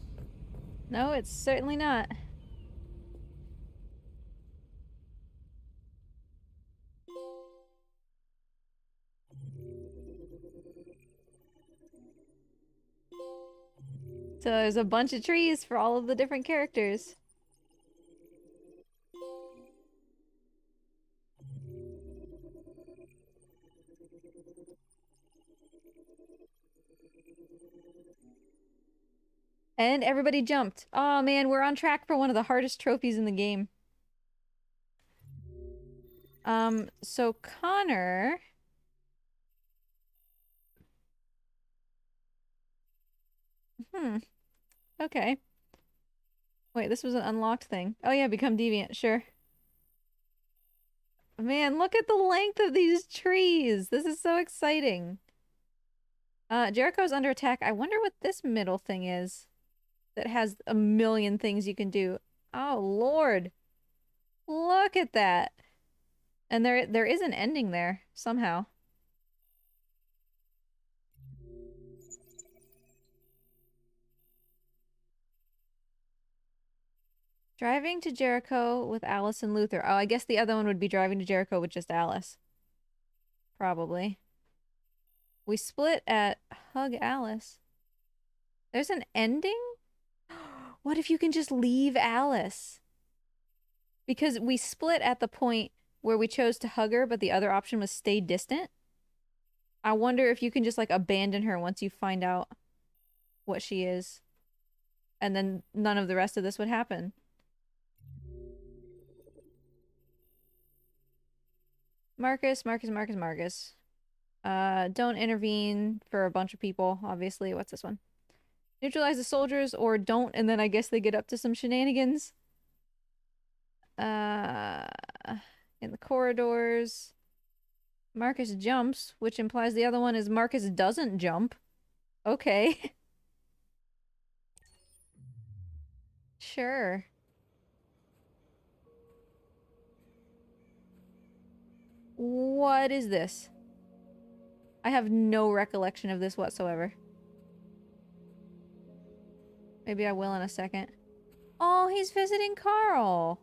No, it's certainly not. So there's a bunch of trees for all of the different characters. And everybody jumped. Oh man, we're on track for one of the hardest trophies in the game. So Connor... Okay. Wait, this was an unlocked thing. Oh yeah, become deviant, sure. Man, look at the length of these trees! This is so exciting. Jericho's under attack. I wonder what this middle thing is that has a million things you can do. Oh, Lord. Look at that. And there is an ending there, somehow. Driving to Jericho with Alice and Luther. Oh, I guess the other one would be driving to Jericho with just Alice. Probably. We split at Hug Alice. There's an ending? What if you can just leave Alice? Because we split at the point where we chose to hug her, but the other option was stay distant. I wonder if you can just, like, abandon her once you find out what she is. And then none of the rest of this would happen. Marcus. Don't intervene for a bunch of people, obviously. What's this one? Neutralize the soldiers, or don't, and then I guess they get up to some shenanigans. In the corridors. Marcus jumps, which implies the other one is Marcus doesn't jump. Okay. Sure. What is this? I have no recollection of this whatsoever. Maybe I will in a second. Oh, he's visiting Carl.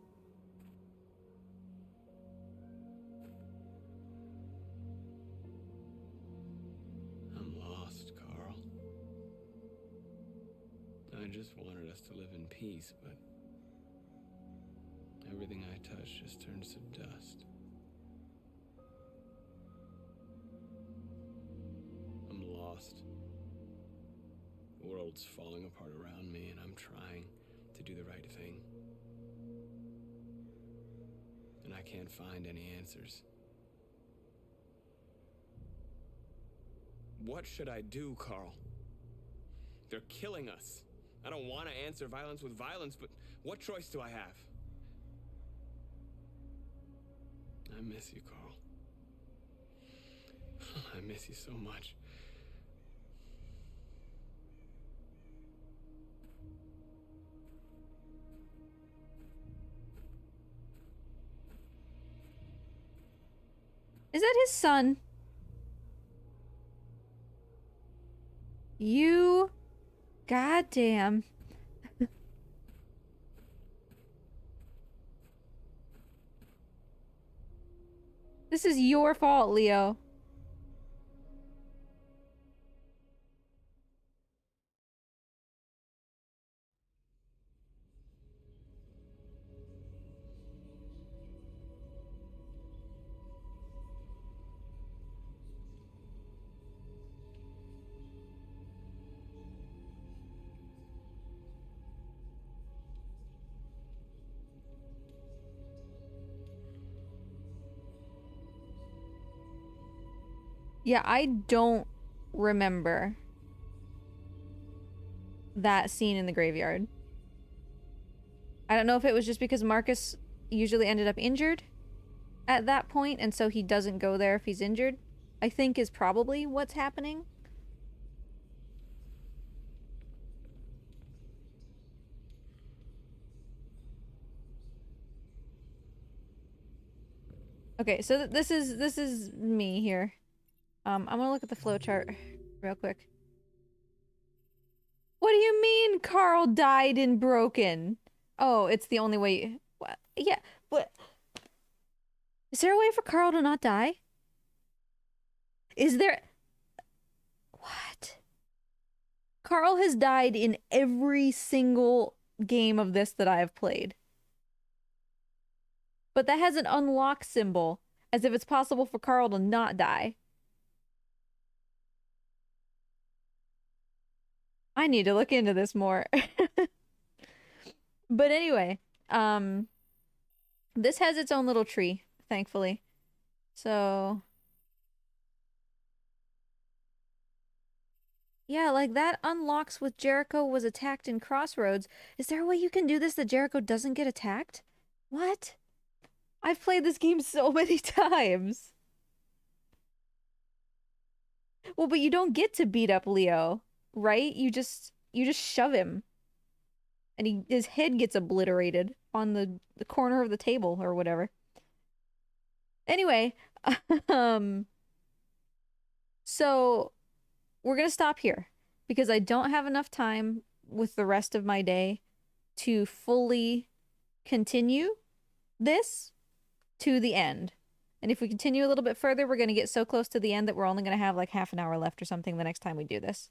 I'm lost, Carl. I just wanted us to live in peace, but everything I touch just turns to dust. I'm lost. The world's falling apart around me, and I'm trying to do the right thing. And I can't find any answers. What should I do, Carl? They're killing us. I don't want to answer violence with violence, but what choice do I have? I miss you, Carl. I miss you so much. Is that his son? You... Goddamn. This is your fault, Leo. Yeah, I don't remember that scene in the graveyard. I don't know if it was just because Marcus usually ended up injured at that point, and so he doesn't go there if he's injured. I think is probably what's happening. Okay, so this is me here. I'm gonna look at the flowchart real quick. What What do you mean Carl died in Broken? Oh, it's the only way. What? Yeah, what? Is there a way for Carl to not die? Is there? What? Carl has died in every single game of this that I have played. But that has an unlock symbol, as if it's possible for Carl to not die. I need to look into this more. But anyway, this has its own little tree, thankfully. So yeah, like that unlocks with Jericho was attacked in Crossroads. Is there a way you can do this that Jericho doesn't get attacked? What? I've played this game so many times. Well, but you don't get to beat up Leo, right? You just shove him. And his head gets obliterated on the corner of the table or whatever. Anyway, so we're going to stop here because I don't have enough time with the rest of my day to fully continue this to the end. And if we continue a little bit further, we're going to get so close to the end that we're only going to have like half an hour left or something the next time we do this.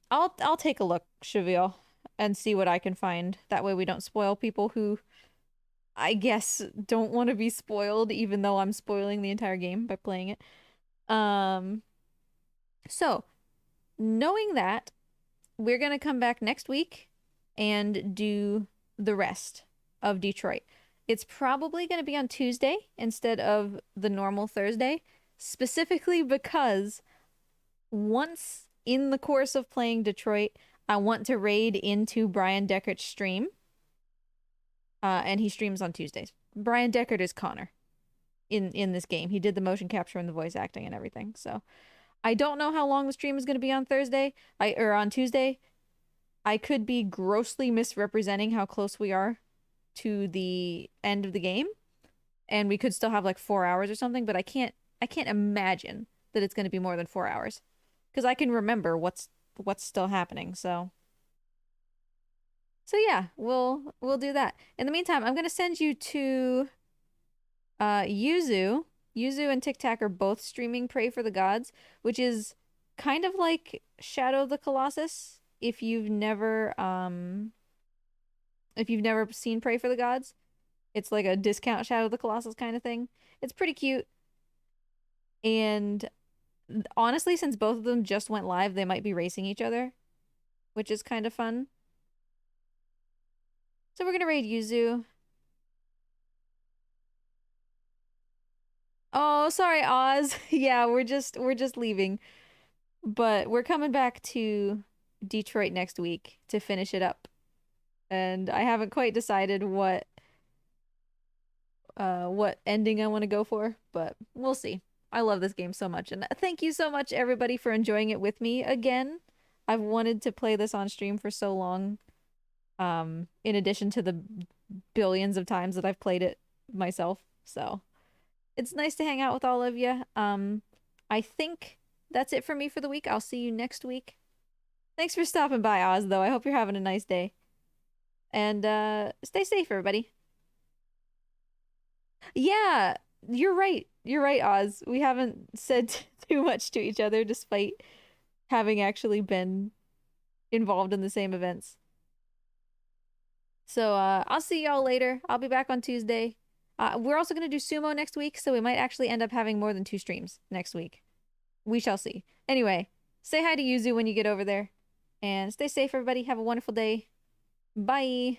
I'll take a look, Cheville, and see what I can find. That way we don't spoil people who, I guess, don't want to be spoiled, even though I'm spoiling the entire game by playing it. So, knowing that, we're gonna come back next week and do the rest of Detroit. It's probably gonna be on Tuesday instead of the normal Thursday, specifically because once in the course of playing Detroit, I want to raid into Brian Deckert's stream. And he streams on Tuesdays. Brian Deckert is Connor in this game. He did the motion capture and the voice acting and everything. So I don't know how long the stream is going to be on Thursday or on Tuesday. I could be grossly misrepresenting how close we are to the end of the game, and we could still have like 4 hours or something, but I can't imagine that it's going to be more than 4 hours. Because I can remember what's still happening, so yeah, we'll do that. In the meantime, I'm gonna send you to Yuzu. Yuzu and Tic Tac are both streaming Pray for the Gods, which is kind of like Shadow of the Colossus. If you've never seen Pray for the Gods, it's like a discount Shadow of the Colossus kind of thing. It's pretty cute. And honestly, since both of them just went live, they might be racing each other, which is kind of fun. So we're gonna raid Yuzu. Oh, sorry, Oz. Yeah, we're just leaving. But we're coming back to Detroit next week to finish it up. And I haven't quite decided what ending I want to go for, but we'll see. I love this game so much, and thank you so much everybody for enjoying it with me again. I've wanted to play this on stream for so long, in addition to the billions of times that I've played it myself, so it's nice to hang out with all of you. I think that's it for me for the week. I'll see you next week. Thanks for stopping by, Oz, though. I hope you're having a nice day. And stay safe, everybody. Yeah, you're right. You're right, Oz. We haven't said too much to each other despite having actually been involved in the same events. So I'll see y'all later. I'll be back on Tuesday. We're also going to do sumo next week, so we might actually end up having more than 2 streams next week. We shall see. Anyway, say hi to Yuzu when you get over there. And stay safe, everybody. Have a wonderful day. Bye.